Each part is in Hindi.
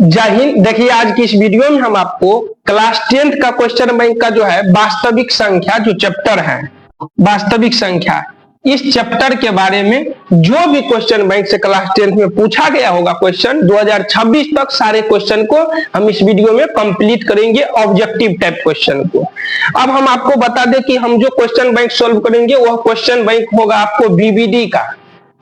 जय हिंद। देखिए आज की इस वीडियो में हम आपको क्लास 10th का क्वेश्चन बैंक का जो है वास्तविक संख्या जो चैप्टर है वास्तविक संख्या, इस चैप्टर के बारे में जो भी क्वेश्चन बैंक से क्लास 10th में पूछा गया होगा क्वेश्चन 2026 तक सारे क्वेश्चन को हम इस वीडियो में कंप्लीट करेंगे, ऑब्जेक्टिव टाइप क्वेश्चन को। अब हम आपको बता दें कि हम जो क्वेश्चन बैंक सोल्व करेंगे वह क्वेश्चन बैंक होगा आपको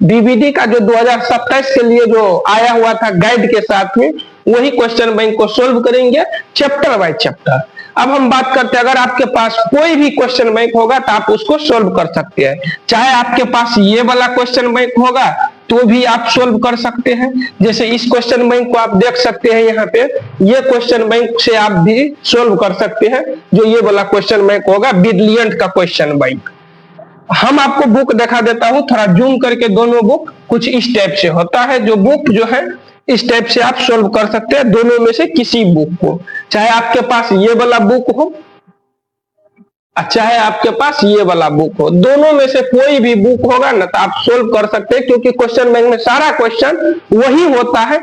बीबीडी का जो 2027 के लिए जो आया हुआ था गाइड के साथ में, वही क्वेश्चन बैंक को सोल्व करेंगे चैप्टर बाय चैप्टर। अब हम बात करते हैं, अगर आपके पास कोई भी क्वेश्चन बैंक होगा तो आप उसको सोल्व कर सकते हैं। चाहे आपके पास ये वाला क्वेश्चन बैंक होगा तो भी आप सोल्व कर सकते हैं। जैसे इस क्वेश्चन बैंक को आप देख सकते हैं, यहाँ पे ये क्वेश्चन बैंक से आप भी सोल्व कर सकते हैं। जो ये वाला क्वेश्चन बैंक होगा ब्रिलियंट का क्वेश्चन बैंक। हम आपको बुक दिखा देता हूं, थोड़ा जूम करके। दोनों बुक कुछ इस टाइप से होता है, जो बुक जो है इस टाइप से आप सोल्व कर सकते हैं दोनों में से किसी बुक को। चाहे आपके पास ये वाला बुक हो, चाहे आपके पास ये वाला बुक हो, दोनों में से कोई भी बुक होगा ना तो आप सोल्व कर सकते हैं, क्योंकि क्वेश्चन बैंक में सारा क्वेश्चन वही होता है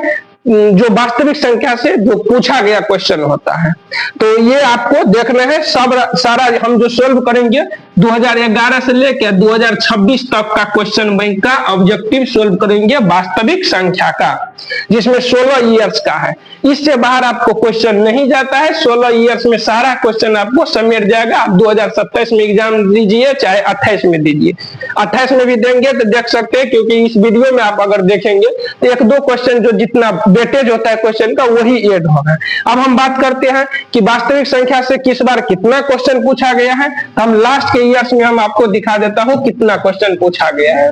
जो वास्तविक संख्या से जो पूछा गया क्वेश्चन होता है। तो ये आपको देखना है, सब सारा हम जो सोल्व करेंगे 2011 से लेकर 2026 तक का क्वेश्चन बैंक का ऑब्जेक्टिव सोल्व करेंगे वास्तविक संख्या का, जिसमें 16 इयर्स का है। इससे बाहर आपको क्वेश्चन नहीं जाता है। 16 इयर्स में सारा क्वेश्चन आपको समेट जाएगा। आप 2027 में एग्जाम दीजिए, चाहे 28 में दीजिए। 28 में भी देंगे तो देख सकते हैं, क्योंकि इस वीडियो में आप अगर देखेंगे तो एक दो क्वेश्चन जो जितना वेटेज होता है क्वेश्चन का वही ऐड होगा। अब हम बात करते हैं कि वास्तविक संख्या से किस बार कितना क्वेश्चन पूछा गया है। तो हम लास्ट के ईयर्स में हम आपको दिखा देता हूं कितना क्वेश्चन पूछा गया है।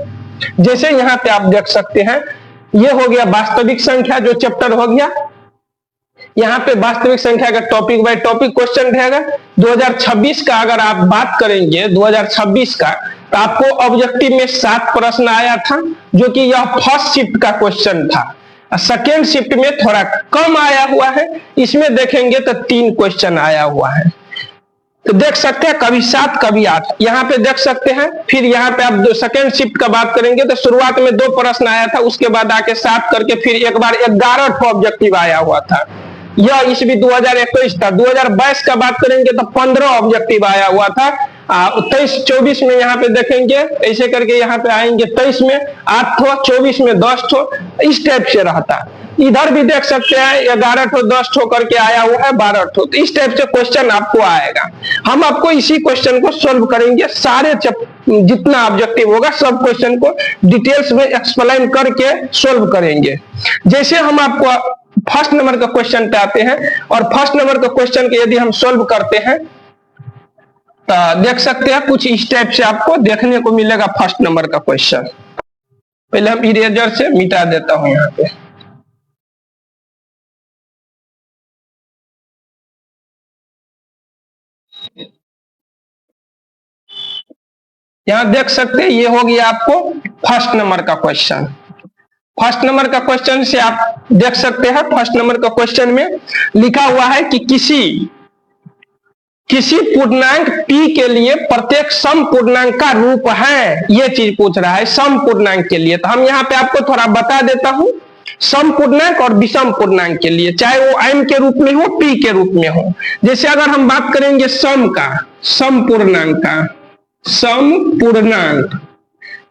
जैसे यहाँ पे आप देख सकते हैं, ये हो गया वास्तविक संख्या जो चैप्टर हो गया। यहाँ पे वास्तविक संख्या का टॉपिक बाय टॉपिक क्वेश्चन रहेगा। 2026 का अगर आप बात करेंगे 2026 का, तो आपको ऑब्जेक्टिव में 7 प्रश्न आया था, जो कि यह फर्स्ट शिफ्ट का क्वेश्चन था। सेकेंड शिफ्ट में थोड़ा कम आया हुआ है, इसमें देखेंगे तो 3 क्वेश्चन आया हुआ है। तो देख सकते हैं कभी 7 कभी 8 यहाँ पे देख सकते हैं। फिर यहाँ पे आप सेकेंड शिफ्ट का बात करेंगे तो शुरुआत में 2 प्रश्न आया था, उसके बाद आके 7 करके फिर एक बार 11 ऑब्जेक्टिव आया हुआ था। यह इस भी 2021 था। 2022 का बात करेंगे तो 15 ऑब्जेक्टिव आया हुआ था। 23-24 में यहाँ पे देखेंगे, ऐसे करके यहाँ पे आएंगे 23 में 8 ठो, 24 में 10 ठो, इस टाइप से रहता। इधर भी देख सकते हैं 11 ठो 10 ठो करके आया हुआ है, 12 ठो। तो इस टाइप से क्वेश्चन आपको आएगा। हम आपको इसी क्वेश्चन को सोल्व करेंगे, सारे जितना ऑब्जेक्टिव होगा सब क्वेश्चन को डिटेल्स में एक्सप्लेन करके सोल्व करेंगे। जैसे हम आपको फर्स्ट नंबर का क्वेश्चन पे आते हैं, और फर्स्ट नंबर का क्वेश्चन के यदि हम सोल्व करते हैं तो देख सकते हैं कुछ इस टाइप से आपको देखने को मिलेगा फर्स्ट नंबर का क्वेश्चन। पहले हम इरेजर से मिटा देता हूं यहाँ पे। यहाँ देख सकते हैं ये हो गया आपको फर्स्ट नंबर का क्वेश्चन। फर्स्ट नंबर का क्वेश्चन से आप देख सकते हैं, फर्स्ट नंबर का क्वेश्चन में लिखा हुआ है कि किसी पूर्णांक p के लिए प्रत्येक सम पूर्णांक का रूप है। ये चीज पूछ रहा है सम पूर्णांक के लिए। तो हम यहाँ पे आपको थोड़ा बता देता हूं सम पूर्णांक और विषम पूर्णांक के लिए, चाहे वो m के रूप में हो p के रूप में हो। जैसे अगर हम बात करेंगे सम पूर्णांक,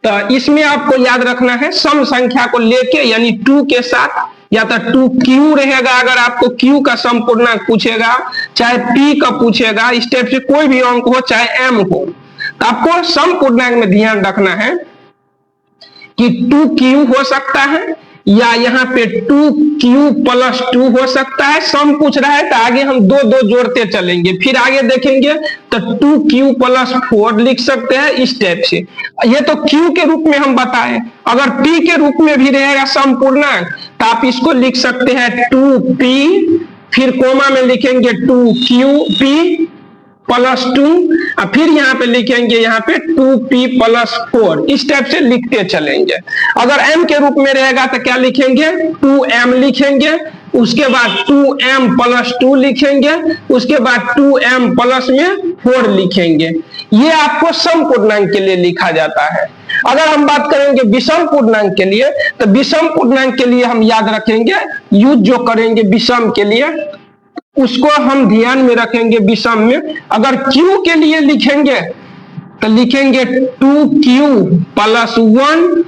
तो इसमें आपको याद रखना है सम संख्या को लेके, यानी 2 के साथ, या तो 2q रहेगा अगर आपको q का सम पूर्णांक पूछेगा, चाहे p का पूछेगा, इस टाइप से कोई भी अंक हो चाहे m हो। तो आपको सम पूर्णांक में ध्यान रखना है कि 2q हो सकता है, या यहाँ पे 2q+2 हो सकता है। सम पूछ रहा है तो आगे हम 2 जोड़ते चलेंगे, फिर आगे देखेंगे तो 2q+4 लिख सकते हैं, इस टाइप से। ये तो q के रूप में हम बताएं। अगर p के रूप में भी रहेगा सम पूर्णांक तो आप इसको लिख सकते हैं 2p, फिर कोमा में लिखेंगे 2q+2, और फिर यहाँ पे लिखेंगे यहाँ पे 2p+4, इस टाइप से लिखते चलेंगे। अगर m के रूप में रहेगा तो क्या लिखेंगे 2m लिखेंगे, उसके बाद 2m+2 लिखेंगे, उसके बाद 2m+4 लिखेंगे। ये आपको सम पूर्णांक के लिए लिखा जाता है। अगर हम बात करेंगे विषम पूर्णांक के लिए, तो विषम पूर्णांक के लिए हम याद रखेंगे, यूज जो करेंगे विषम के लिए उसको हम ध्यान में रखेंगे। विषम में अगर q के लिए लिखेंगे तो लिखेंगे 2q प्लस 1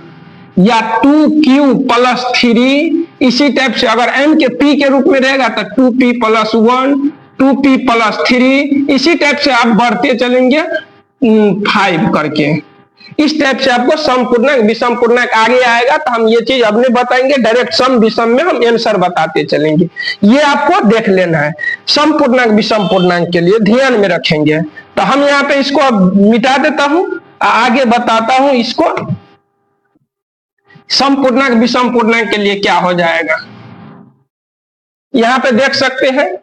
या 2q प्लस 3। इसी टाइप से अगर n के p के रूप में रहेगा तो 2p प्लस 1, 2p प्लस 3, इसी टाइप से आप बढ़ते चलेंगे 5 करके। इस टाइप से आपको सम पूर्णांक विषम पूर्णांक आगे आएगा तो हम ये चीज अपने बताएंगे, डायरेक्ट सम विषम में हम आंसर बताते चलेंगे। ये आपको देख लेना है। सम पूर्णांक विषम पूर्णांक के लिए ध्यान में रखेंगे। तो हम यहाँ पे इसको अब मिटा देता हूं, आगे बताता हूं इसको। सम पूर्णांक विषम पूर्णांक के लिए क्या हो जाएगा, यहाँ पे देख सकते हैं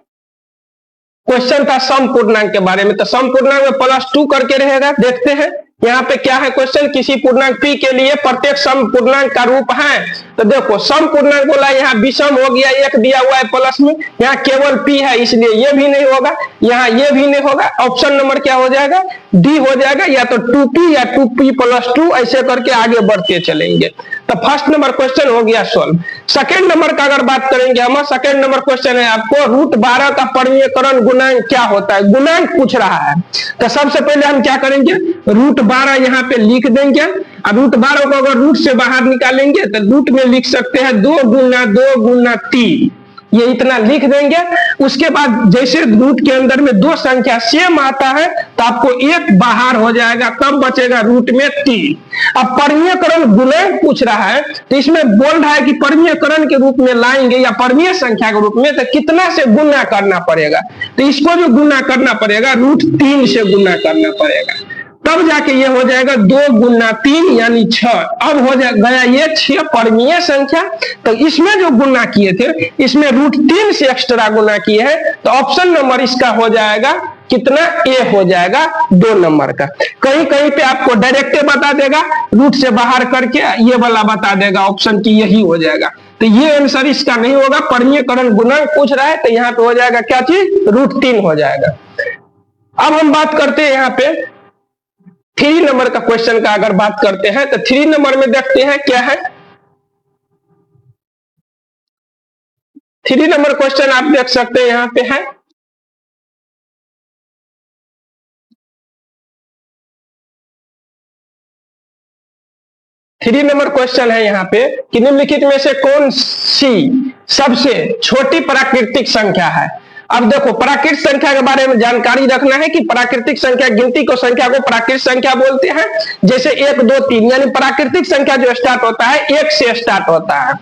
क्वेश्चन था सम पूर्णांक के बारे में। तो सम पूर्णांक में +2 करके रहेगा। देखते हैं यहाँ पे क्या है क्वेश्चन, किसी पूर्णांक p के लिए प्रत्येक सम पूर्णांक का रूप है। तो देखो सम पूर्णांक बोला, यहाँ विषम हो गया, एक दिया हुआ है प्लस में, यहाँ केवल p है इसलिए ये भी नहीं होगा, यहाँ ये भी नहीं होगा। ऑप्शन नंबर क्या हो जाएगा, डी हो जाएगा, या तो 2p या 2p प्लस 2 ऐसे करके आगे बढ़ते चलेंगे। तो फर्स्ट नंबर क्वेश्चन हो गया सॉल्व। सेकेंड नंबर का अगर बात करेंगे हम, सेकेंड नंबर क्वेश्चन है आपको √12 का परिमेयकरण गुणांक क्या होता है, गुणांक पूछ रहा है। तो सबसे पहले हम क्या करेंगे, √12 यहाँ पे लिख देंगे। अब √12 को अगर रूट से बाहर निकालेंगे तो रूट में लिख सकते हैं 2 गुना 2 गुना 3, ये इतना लिख देंगे। उसके बाद जैसे रूट के अंदर में 2 संख्या सेम आता है तो आपको 1 बाहर हो जाएगा, तब बचेगा रूट में 3। अब परिमेयकरण गुणांक पूछ रहा है तो इसमें बोल रहा है कि परिमेयकरण के रूप में लाएंगे या परिमेय संख्या के रूप में, तो कितना से गुना करना पड़ेगा, तो इसको जो गुना करना पड़ेगा √3 से गुना करना पड़ेगा, तब जाके ये हो जाएगा 2 गुना 3 यानी 6। अब हो गया ये 6 परिमेय संख्या। तो इसमें जो गुना किए थे इसमें √3 से एक्स्ट्रा गुना किए हैं, तो ऑप्शन नंबर इसका हो जाएगा कितना, ए हो जाएगा 2 नंबर का। कहीं कहीं पे आपको डायरेक्ट बता देगा, रूट से बाहर करके ये वाला बता देगा ऑप्शन की यही हो जाएगा। तो ये आंसर इसका नहीं होगा, परिमेयकरण गुणांक पूछ रहा है तो यहाँ पे हो जाएगा क्या चीज, √3 हो जाएगा। अब हम बात करते हैं यहाँ पे 3 नंबर का क्वेश्चन का अगर बात करते हैं तो 3 नंबर में देखते हैं क्या है। 3 नंबर क्वेश्चन आप देख सकते हैं यहाँ पे है, थ्री नंबर क्वेश्चन है यहाँ पे कि निम्नलिखित में से कौन सी सबसे छोटी प्राकृतिक संख्या है। अब देखो प्राकृतिक संख्या के बारे में जानकारी रखना है कि प्राकृतिक संख्या गिनती को संख्या को प्राकृतिक संख्या बोलते हैं। जैसे 1 2 3 यानी प्राकृतिक संख्या जो स्टार्ट होता है 1 से स्टार्ट होता है।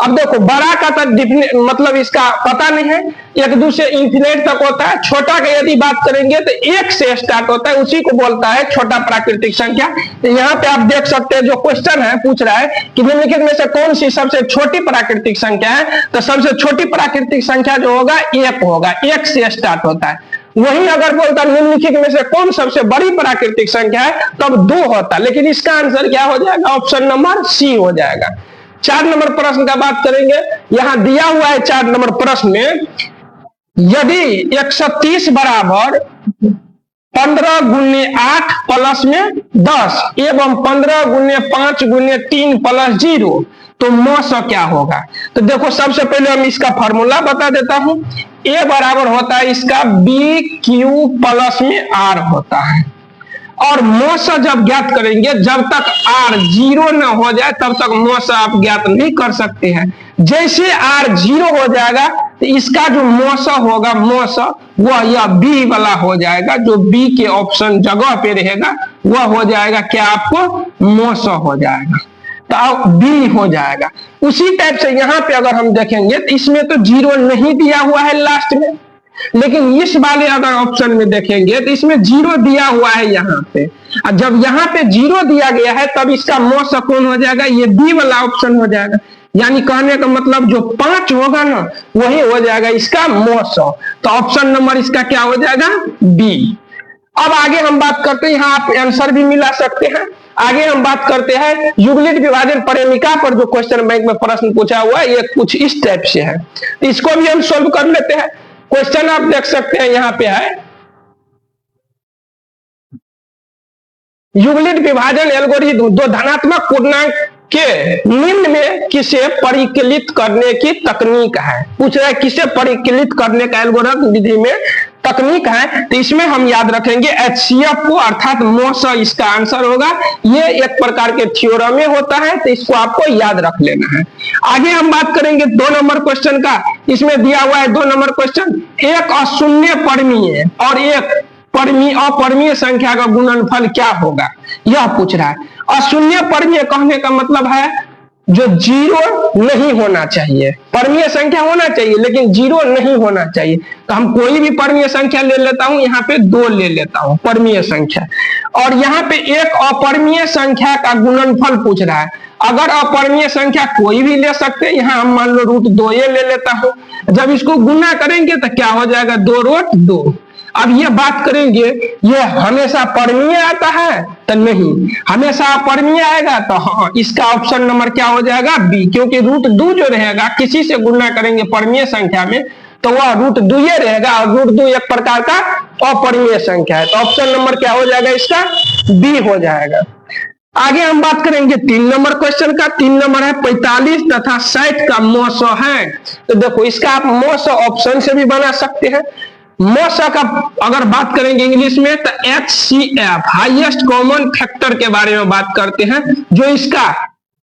अब देखो बड़ा का तो मतलब इसका पता नहीं है, 1 2 से इंफिनिट तक होता है। छोटा का यदि बात करेंगे तो 1 से स्टार्ट होता है, उसी को बोलता है छोटा प्राकृतिक संख्या। तो यहाँ पे आप देख सकते हैं जो क्वेश्चन है पूछ रहा है कि निम्नलिखित में से कौन सी सबसे छोटी प्राकृतिक संख्या है, तो सबसे छोटी प्राकृतिक संख्या जो होगा 1 होगा, 1 से स्टार्ट होता है। वहीं अगर बोलता निम्नलिखित में से कौन सबसे बड़ी प्राकृतिक संख्या है तब 2 होता, लेकिन इसका आंसर क्या हो जाएगा, ऑप्शन नंबर सी हो जाएगा। 4 नंबर प्रश्न का बात करेंगे, यहां दिया हुआ है 4 नंबर प्रश्न में, यदि 130 बराबर 15 गुने 8 प्लस में 10 एवं 15 गुने 5 गुने 3 प्लस 0 तो मौसा क्या होगा। तो देखो सबसे पहले हम इसका फॉर्मूला बता देता हूं। ए बराबर होता है इसका बी क्यू प्लस में आर होता है, और मौसा जब ज्ञात करेंगे जब तक आर 0 ना हो जाए तब तक मौसा आप ज्ञात नहीं कर सकते हैं। जैसे आर 0 हो जाएगा तो इसका जो मौसा होगा, मौसा वह यह बी वाला हो जाएगा, जो बी के ऑप्शन जगह पे रहेगा वह हो जाएगा क्या, आपको मौसा हो जाएगा, तो बी हो जाएगा। उसी टाइप से यहाँ पे अगर हम देखेंगे तो इसमें तो 0 नहीं दिया हुआ है लास्ट में, लेकिन इस वाले अगर ऑप्शन में देखेंगे तो इसमें 0 दिया हुआ है यहाँ पे। और जब यहाँ पे 0 दिया गया है तब इसका मौसा कौन हो जाएगा, ये बी वाला ऑप्शन हो जाएगा। यानी कहने का मतलब जो 5 होगा ना वही हो जाएगा इसका मौसा, तो ऑप्शन नंबर इसका क्या हो जाएगा, बी। अब आगे हम बात करते हैं, यहाँ आप आंसर भी मिला सकते हैं। आगे हम बात करते हैं युगलित विभाजन परिमिका पर जो क्वेश्चन बैंक में प्रश्न पूछा हुआ है, ये कुछ इस टाइप से है, इसको भी हम सोल्व कर लेते हैं। क्वेश्चन आप देख सकते हैं यहाँ पे है, युगलित विभाजन एल्गोरिथम दो धनात्मक पूर्णांक के निम्न में किसे परिकलित करने की तकनीक है। पूछ रहा है किसे परिकलित करने का एल्गोरिथम विधि में तकनीक है। तो इसमें हम याद रखेंगे HCF को, अर्थात मोस इसका आंसर होगा। ये एक प्रकार के थ्योरम में होता है, तो इसको आपको याद रख लेना है। आगे हम बात करेंगे 2 नंबर क्वेश्चन का। इसमें दिया हुआ है 2 नंबर क्वेश्चन, एक अशून्य परमीय और एक अपरमीय संख्या का गुणनफल क्या होगा, यह पूछ रहा है। अशून्य परमीय कहने का मतलब है जो 0 नहीं होना चाहिए। परमीय संख्या होना चाहिए लेकिन 0 नहीं होना चाहिए। तो हम कोई भी परमीय संख्या ले लेता हूं, यहाँ पे 2 ले लेता हूं परमीय संख्या, और यहाँ पे एक अपरमीय संख्या का गुणनफल पूछ रहा है। अगर अपरमीय संख्या कोई भी ले सकते हैं, यहाँ हम मान लो √2 ले लेता हूं। जब इसको गुना करेंगे तो क्या हो जाएगा, 2√2। अब ये बात करेंगे ये हमेशा परमीय आता है तो नहीं, हमेशा अपरमीय आएगा तो हाँ, इसका ऑप्शन नंबर क्या हो जाएगा, बी। क्योंकि √2 जो रहेगा किसी से गुणा करेंगे परमीय संख्या में तो वह √2 रहेगा, और √2 एक प्रकार का अपरमीय संख्या है। तो ऑप्शन नंबर क्या हो जाएगा, इसका बी हो जाएगा। आगे हम बात करेंगे 3 नंबर क्वेश्चन का। 3 नंबर है 45 तथा 60 का मोस है। तो देखो इसका आप मोस ऑप्शन से भी बना सकते हैं। मोस का अगर बात करेंगे इंग्लिश में तो HCF हाईएस्ट कॉमन फैक्टर के बारे में बात करते हैं, जो इसका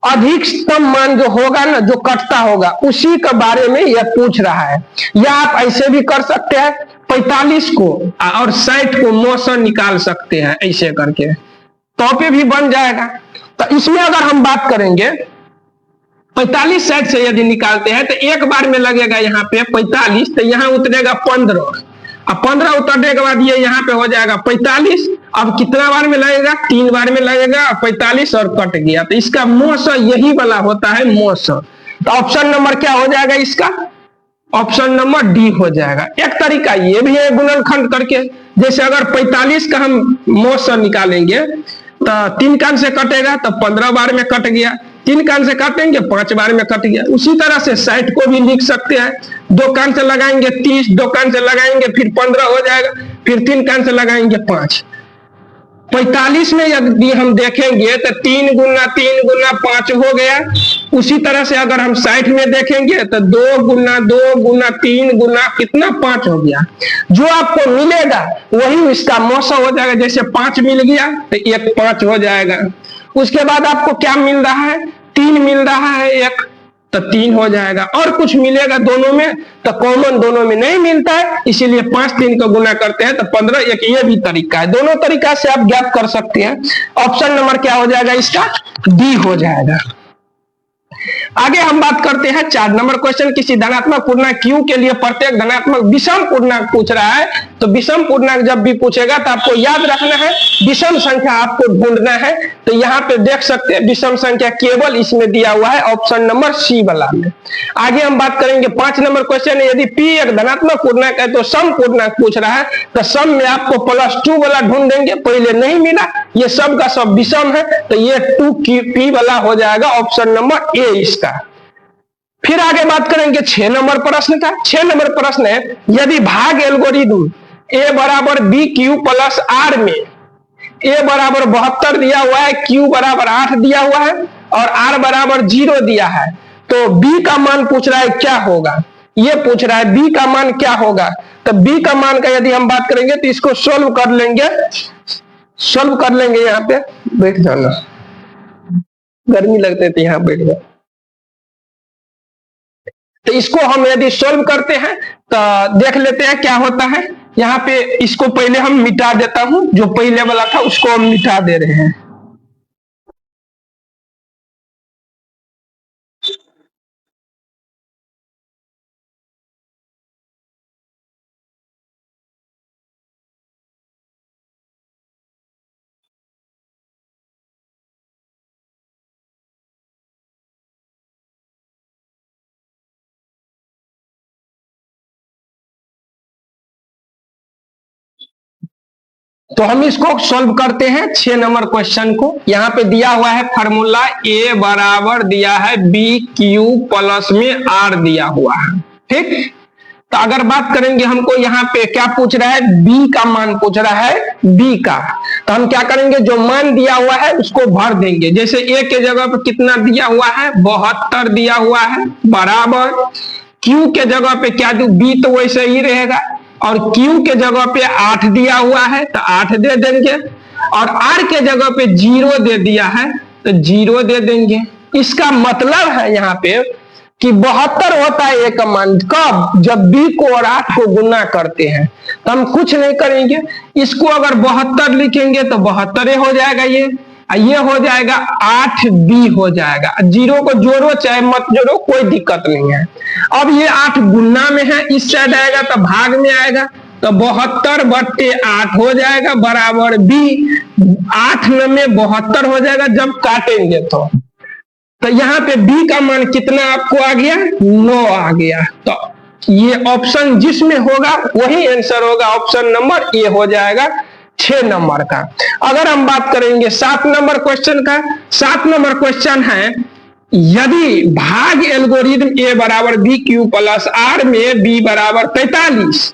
अधिकतम मान जो होगा ना, जो कटता होगा, उसी के बारे में यह पूछ रहा है। या आप ऐसे भी कर सकते हैं, 45 को और 60 को मोस निकाल सकते हैं, ऐसे करके तो पे भी बन जाएगा। तो इसमें अगर हम बात करेंगे 45 60 से यदि निकालते हैं तो एक बार में लगेगा यहाँ पे 45, तो यहाँ उतरेगा 15। अब 15 उतरने के बाद ये यहाँ पे हो जाएगा 45। अब कितना बार में लगेगा, 3 बार में लगेगा, 45 और कट गया। तो इसका मोस यही वाला होता है मोस। तो ऑप्शन नंबर क्या हो जाएगा इसका, ऑप्शन नंबर डी हो जाएगा। एक तरीका ये भी है गुणनखंड करके, जैसे अगर 45 का हम मोस निकालेंगे तो 3 कान से कटेगा तो 15 बार में कट गया, 3 कान से काटेंगे 5 बार में कट गया। उसी तरह से 60 को भी लिख सकते हैं, 2 कान से लगाएंगे 30, 2 कान से लगाएंगे फिर 15 हो जाएगा, फिर 3 कान से लगाएंगे 5। 45 में यदि हम देखेंगे तो 3 गुना 3 गुना 5 हो गया। उसी तरह से अगर हम 60 में देखेंगे तो 2 गुना 3 गुना कितना 5 हो गया। जो आपको मिलेगा वही इसका मोस हो जाएगा। जैसे 5 मिल गया तो एक 5 हो जाएगा। उसके बाद आपको क्या मिल रहा है, 3 मिल रहा है एक, तो 3 हो जाएगा। और कुछ मिलेगा दोनों में तो कॉमन दोनों में नहीं मिलता है, इसीलिए 5 3 को गुना करते हैं तो 15। एक ये भी तरीका है, दोनों तरीका से आप ज्ञात कर सकते हैं। ऑप्शन नंबर क्या हो जाएगा इसका, डी हो जाएगा। आगे हम बात करते हैं 4 नंबर क्वेश्चन। किसी धनात्मक पूर्णांक Q के लिए प्रत्येक धनात्मक विषम पूर्णांक पूछ रहा है। तो विषम पूर्णांक जब भी पूछेगा तो आपको याद रखना है विषम संख्या आपको ढूंढना है। तो यहाँ पे देख सकते हैं विषम संख्या केवल इसमें दिया हुआ है, ऑप्शन नंबर सी वाला में। आगे हम बात करेंगे 5 नंबर क्वेश्चन है, यदि P एक धनात्मक पूर्णांक है तो सम पूर्णांक पूछ रहा है। तो सम में आपको +2 वाला ढूंढेंगे, पहले नहीं मिला, ये सब का सब विषम है तो ये 2P वाला हो जाएगा, ऑप्शन नंबर ए इसका। फिर आगे बात करेंगे 6 नंबर प्रश्न का। 6 नंबर प्रश्न है, यदि भाग एल्गोरिथम A बराबर BQ प्लस R में A बराबर 72 दिया हुआ है, Q बराबर 8 दिया हुआ है और R बराबर 0 दिया है, तो B का मान पूछ रहा है क्या होगा। ये पूछ रहा है B का मान क्या होगा। तो B का मान का यदि हम बात करेंगे तो इसको सोल्व कर लेंगे। यहाँ पे बैठ जाना, गर्मी लगते थे यहाँ बैठ जाओ। तो इसको हम यदि सोल्व करते हैं तो देख लेते हैं क्या होता है। यहाँ पे इसको पहले हम मिटा देता हूं, जो पहले वाला था उसको हम मिटा दे रहे हैं। तो हम इसको सॉल्व करते हैं 6 नंबर क्वेश्चन को। यहाँ पे दिया हुआ है फार्मूला A बराबर दिया है BQ प्लस में R दिया हुआ है, ठीक। तो अगर बात करेंगे हमको यहाँ पे क्या पूछ रहा है, बी का मान पूछ रहा है, बी का, तो हम क्या करेंगे, जो मान दिया हुआ है उसको भर देंगे। जैसे ए के जगह पे कितना दिया हुआ है, 72 दिया हुआ है, बराबर क्यू के जगह पे क्या दू, बी तो वैसे ही रहेगा, और क्यू के जगह पे 8 दिया हुआ है तो 8 दे देंगे, और आर के जगह पे 0 दे दिया है तो 0 दे देंगे। इसका मतलब है यहाँ पे कि 72 होता है ए का मान कब, जब बी को और 8 को गुना करते हैं। तो हम कुछ नहीं करेंगे, इसको अगर 72 लिखेंगे तो 72 हो जाएगा, ये हो जाएगा 8b हो जाएगा। 0 को जोड़ो चाहे मत जोड़ो कोई दिक्कत नहीं है। अब ये 8 गुना में है, इस साइड आएगा तो भाग में आएगा, तो 72/8 हो जाएगा बराबर b। 8 में 72 हो जाएगा जब काटेंगे तो यहाँ पे b का मान कितना आपको आ गया, 9 आ गया। तो ये ऑप्शन जिसमें होगा वही आंसर होगा, ऑप्शन नंबर ए हो जाएगा 6 नंबर का। अगर हम बात करेंगे 7 नंबर क्वेश्चन का, 7 नंबर क्वेश्चन है, यदि भाग एल्गोरिथम ए बराबर बी क्यू प्लस आर में बी बराबर 43,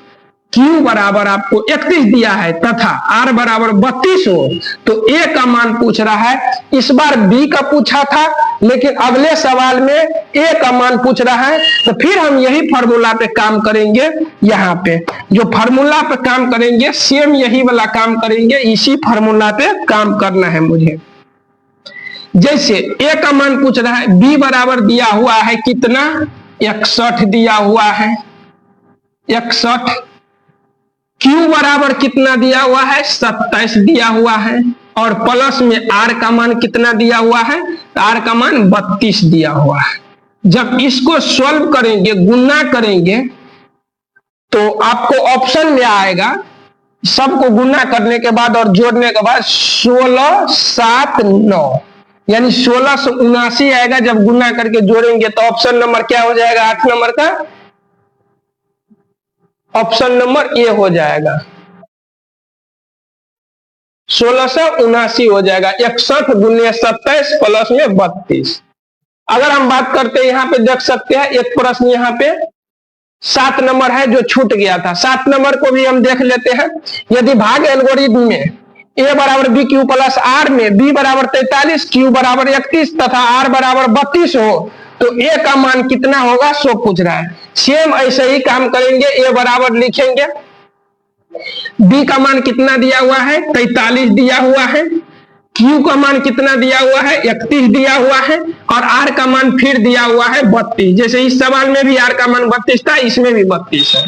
क्यू बराबर आपको 31 दिया है तथा आर बराबर 32 हो, तो ए का मान पूछ रहा है। इस बार बी का पूछा था, लेकिन अगले सवाल में ए का मान पूछ रहा है, तो फिर हम यही फॉर्मूला पे काम करेंगे। यहाँ पे जो फॉर्मूला पे काम करेंगे सेम यही वाला काम करेंगे, इसी फॉर्मूला पे काम करना है मुझे। जैसे ए का मान पूछ रहा है, बी बराबर दिया हुआ है कितना, 61 दिया हुआ है, 61, क्यू बराबर कितना दिया हुआ है, 27 दिया हुआ है, और प्लस में आर का मान कितना दिया हुआ है, आर का मान 32 दिया हुआ है। जब इसको सॉल्व करेंगे, गुना करेंगे, तो आपको ऑप्शन में आएगा, सबको गुना करने के बाद और जोड़ने के बाद 16, 7, 9 यानी 1679 आएगा। जब गुना करके जोड़ेंगे तो ऑप्शन नंबर क्या हो जाएगा, 8 नंबर का ऑप्शन नंबर ए हो जाएगा, 1679 हो जाएगा। 61 गुने 27 प्लस में 32। अगर हम बात करते हैं, यहाँ पे देख सकते हैं एक प्रश्न यहाँ पे 7 नंबर है जो छूट गया था, 7 नंबर को भी हम देख लेते हैं। यदि भाग एल्गोरिथम में ए बराबर बी क्यू प्लस आर में बी बराबर 43, क्यू बराबर 31 तथा आर बराबर 32 हो, तो ए का मान कितना होगा सो पूछ रहा है। सेम ऐसे ही काम करेंगे, ए बराबर लिखेंगे, बी का मान कितना दिया हुआ है, 43 दिया हुआ है, क्यू का मान कितना दिया हुआ है, 31 दिया हुआ है, और आर का मान फिर दिया हुआ है 32। जैसे इस सवाल में भी आर का मान 32 था, इसमें भी 32 है।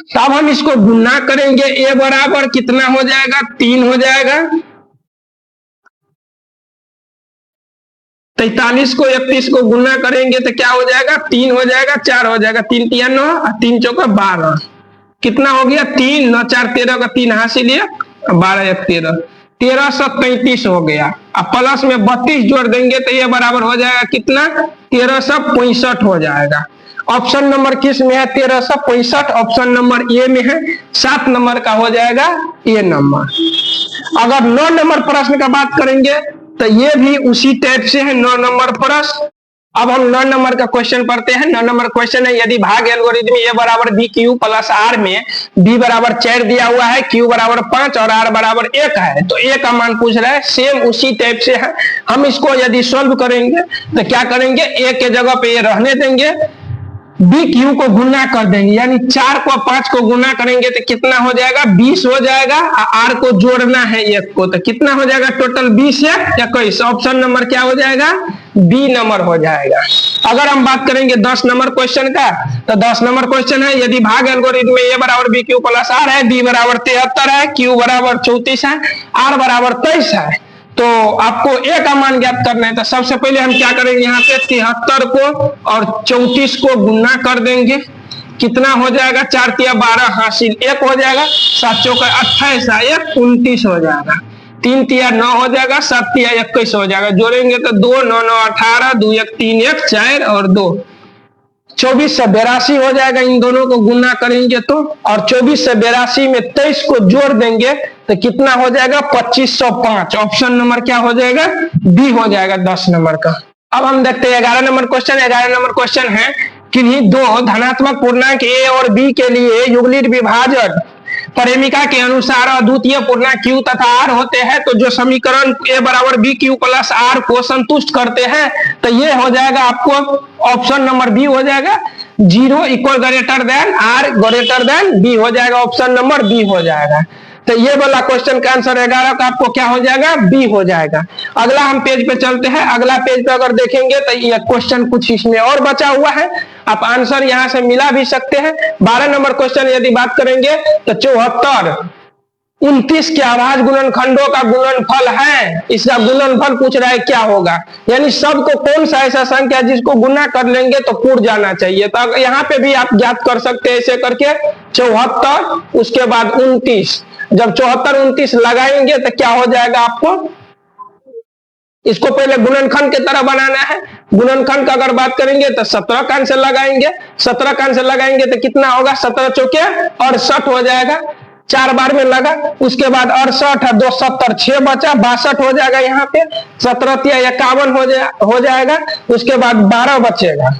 तब हम इसको गुना करेंगे, ए बराबर कितना हो जाएगा, 3 हो जाएगा, 43 को 31 को गुना करेंगे तो क्या हो जाएगा, 3 हो जाएगा, 4 हो जाएगा, 3 3 9 और 3 चौका 12, कितना हो गया, 3 9 4 13 का 3 हासिल लिया, 12 1 13, 1333 हो गया। अब प्लस में 32 जोड़ देंगे तो ये बराबर हो जाएगा कितना, 1365 हो जाएगा। ऑप्शन नंबर किस में है, 1365 ऑप्शन नंबर ए में है। 7 नंबर का हो जाएगा ए नंबर। अगर 9 नंबर प्रश्न का बात करेंगे तो ये भी उसी टाइप से है, 9 नंबर प्रश्न। अब हम 9 नंबर का क्वेश्चन पढ़ते हैं। 9 नंबर क्वेश्चन है, यदि भाग एल्गोरिथम ए बराबर बी क्यू प्लस आर में बी बराबर 4 दिया हुआ है, क्यू बराबर 5 और आर बराबर 1 है, तो ए का मान पूछ रहा है। सेम उसी टाइप से है। हम इसको यदि सॉल्व करेंगे तो क्या करेंगे, ए के जगह पे ये रहने देंगे, बी क्यू को गुना कर देंगे, यानी 4 को 5 को गुना करेंगे तो कितना हो जाएगा, 20 हो जाएगा। आर को जोड़ना है 1 को, तो कितना हो जाएगा टोटल, 20 या 21। ऑप्शन नंबर क्या हो जाएगा, बी नंबर हो जाएगा। अगर हम बात करेंगे 10 नंबर क्वेश्चन का, तो 10 नंबर क्वेश्चन है, यदि भाग एल्गोरिथम में ए बराबर बी क्यू प्लस आर है, बी बराबर 73 है, क्यू बराबर 34 है, आर बराबर 23 है, तो आपको ए का मान ज्ञात करना है। तो सबसे पहले हम क्या करेंगे, यहाँ पे 73 को और 34 को गुना कर देंगे, कितना हो जाएगा, 4 तिया 12 हासिल 1 हो जाएगा, 7 चौका 28 1 29 हो जाएगा, 3 तिया 9 हो जाएगा, 7 तिया 21 हो जाएगा। जोड़ेंगे तो 2 9 9 18, 2 1 3 1 4 और 2 24 से 82 हो जाएगा। इन दोनों को गुना करेंगे तो, और 24 से 82 में 23 को जोड़ देंगे तो कितना हो जाएगा, 2505। ऑप्शन नंबर क्या हो जाएगा, बी हो जाएगा 10 नंबर का। अब हम देखते हैं 11 नंबर क्वेश्चन। 11 नंबर क्वेश्चन है, किन्हीं दो धनात्मक पूर्णांक a और b के लिए युगलित विभाजन परिमिका के अनुसार अद्वितीय पूर्णांक q तथा r होते हैं, तो जो समीकरण a बराबर बी क्यू प्लस आर को संतुष्ट करते हैं, तो ये हो जाएगा आपको ऑप्शन नंबर बी हो जाएगा। 0 equal greater than R greater than B हो जाएगा, ऑप्शन नंबर बी हो जाएगा। तो ये वाला क्वेश्चन का आंसर 11 का आपको क्या हो जाएगा, बी हो जाएगा। अगला हम पेज पे चलते हैं। अगला पेज पे अगर देखेंगे तो ये क्वेश्चन कुछ इसमें और बचा हुआ है, आप आंसर यहां से मिला भी सकते हैं। 12 नंबर क्वेश्चन यदि बात करेंगे तो 74 29 के अभाज्य गुणनखंडों का गुणनफल है, इसका गुणनफल पूछ रहा है क्या होगा, यानी सबको कौन सा ऐसा संख्या जिसको गुना कर लेंगे तो पूर्ण जाना चाहिए। तो यहाँ पे भी आप ज्ञात कर सकते हैं ऐसे करके 74 उसके बाद 29, जब 74 29 लगाएंगे तो क्या हो जाएगा आपको, इसको पहले गुणनखंड की तरह बनाना है। गुणनखंड का अगर बात करेंगे तो 17 का आंसर लगाएंगे, 17 का आंसर लगाएंगे तो कितना होगा, 17 चौके 68 हो जाएगा, 4 बार में लगा। उसके बाद 68 है 2 70 6 बचा 62 हो जाएगा, यहाँ पे 17 51 हो जाएगा। उसके बाद 12 बचेगा,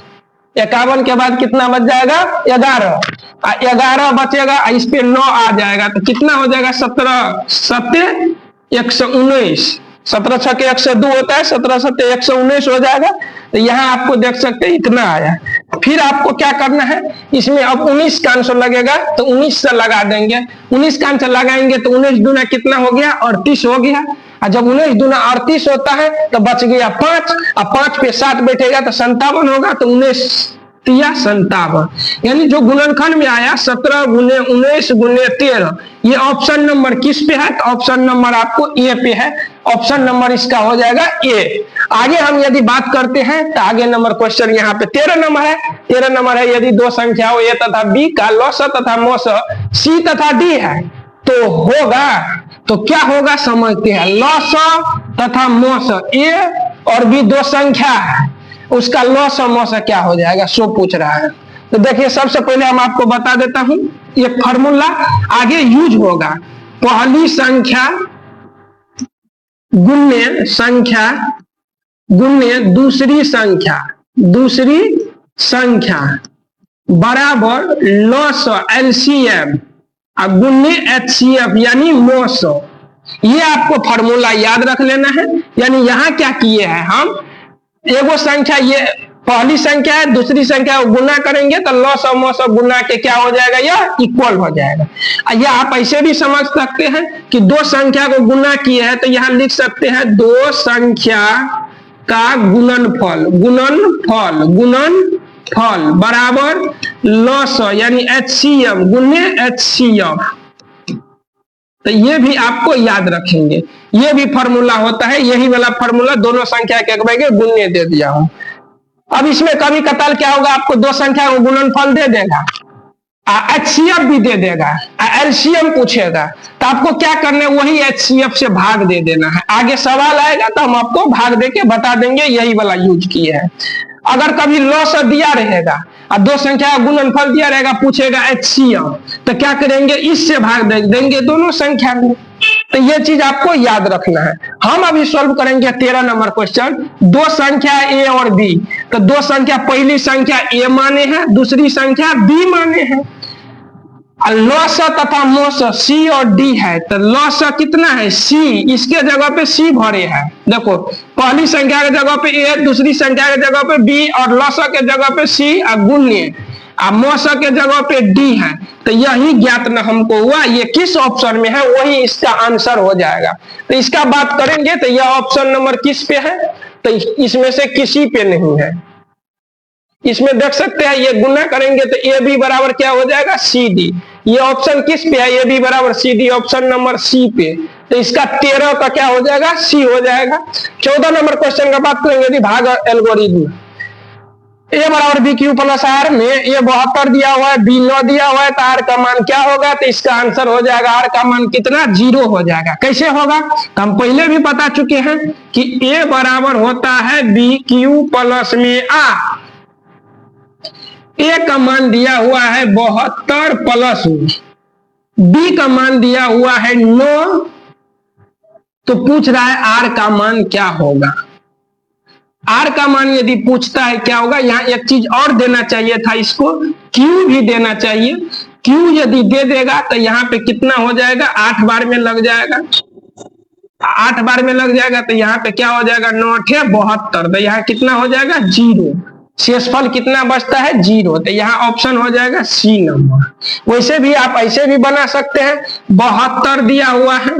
51 के बाद कितना बच जाएगा 11 बचेगा, इस पे 9 आ जाएगा तो कितना हो जाएगा 17 7 119, 17 6 102 होता है, 17 7 119 हो जाएगा। तो यहाँ आपको देख सकते हैं इतना आया। फिर आपको क्या करना है, इसमें अब 19 का आंसर लगेगा तो 19 से लगा देंगे, 19 का आंसर लगाएंगे तो 19 दूना कितना हो गया 38 हो गया। और जब 19 दूना 38 होता है तो बच गया 5, अब 5 पे 7 बैठेगा तो 57 होगा, तो 19 या 57, यानी जो गुणनखंड में आया 17 गुने 19 गुने 13, ये ऑप्शन नंबर किस पे है, तो ऑप्शन नंबर आपको ए पे है, ऑप्शन नंबर इसका हो जाएगा ए। आगे हम यदि बात करते हैं तो आगे नंबर क्वेश्चन यहाँ पे 13 नंबर है, यदि दो संख्या हो ए तथा बी का लॉस तथा मोस सी तथा डी है तो होगा, तो क्या होगा समझते हैं। लॉस तथा मोस ए और बी दो संख्या है, उसका लॉस और मोस क्या हो जाएगा सो पूछ रहा है। तो देखिए सबसे पहले हम आपको बता देता हूं, ये फॉर्मूला आगे यूज होगा, पहली संख्या गुण्य दूसरी संख्या बराबर लॉस एलसीएम गुण्य एचसीएफ यानी मोस। ये आपको फॉर्मूला याद रख लेना है। यानी यहाँ क्या किए हैं हम, एगो संख्या ये पहली संख्या है, दूसरी संख्या गुना करेंगे तो लॉस और मोस गुना के क्या हो जाएगा, यह इक्वल हो जाएगा। या आप ऐसे भी समझ सकते हैं कि दो संख्या को गुना किए हैं तो यहाँ लिख सकते हैं दो संख्या का गुणनफल बराबर लॉस यानी एचसीएम गुने एचसीएफ। तो ये भी आपको याद रखेंगे, ये भी फॉर्मूला होता है, यही वाला फॉर्मूला दोनों संख्या के गुणने दे दिया हूं। अब इसमें कभी कताल क्या होगा, आपको दो संख्या को गुणनफल दे देगा, एचसीएफ भी दे देगा, एलसीएम पूछेगा तो आपको क्या करना है, वही एचसीएफ से भाग दे देना है। आगे सवाल आएगा तो हम आपको भाग दे के बता देंगे, यही वाला यूज किए हैं। अगर कभी लॉस दिया रहेगा और दो संख्या का गुणनफल दिया रहेगा, पूछेगा एचसीएम, तो क्या करेंगे, इससे भाग देंगे दोनों संख्या में। तो ये चीज आपको याद रखना है। हम अभी सॉल्व करेंगे 13 नंबर क्वेश्चन। दो संख्या ए और बी, तो दो संख्या पहली संख्या ए माने हैं, दूसरी संख्या बी माने हैं। लॉस तथा मोस सी और डी है, तो लॉस कितना है सी, इसके जगह पे सी भरे हैं। देखो पहली संख्या के जगह पे ए, दूसरी संख्या के जगह पे बी और लॉस के जगह पे सी और गुण्य मोस के जगह पे डी है। तो यही ज्ञात न हमको हुआ, ये किस ऑप्शन में है वही इसका आंसर हो जाएगा। तो इसका बात करेंगे तो यह ऑप्शन नंबर किस पे है, तो इसमें से किसी पे नहीं है। इसमें देख सकते हैं ये गुना करेंगे तो ए बी बराबर क्या हो जाएगा सी डी। ये ऑप्शन किस पे है, ए बी बराबर C D, option number C पे। तो इसका 13 का क्या हो जाएगा सी हो जाएगा। 14 नंबर क्वेश्चन का बात करेंगे यदि भाग एल्गोरिथम, ए बराबर बी क्यू प्लस आर में ए 72 दिया हुआ है, बी 9 दिया हुआ है, तो आर का मान क्या होगा, तो इसका आंसर हो जाएगा आर का मान कितना 0 हो जाएगा। कैसे होगा, तो हम पहले भी बता चुके हैं कि ए बराबर होता है बी क्यू प्लस में आर। ए का मान दिया हुआ है 72 प्लस बी का मान दिया हुआ है 9, तो पूछ रहा है आर का मान क्या होगा। आर का मान यदि पूछता है क्या होगा, यहाँ एक चीज और देना चाहिए था इसको, क्यू भी देना चाहिए। क्यू यदि दे देगा तो यहाँ पे कितना हो जाएगा, 8 बार में लग जाएगा। 8 बार में लग जाएगा तो यहाँ पे क्या हो जाएगा, 9 8 72, तो यहाँ कितना हो जाएगा 0। शेषफल कितना बचता है 0, तो यहाँ ऑप्शन हो जाएगा सी नंबर। वैसे भी आप ऐसे भी बना सकते हैं, 72 दिया हुआ है,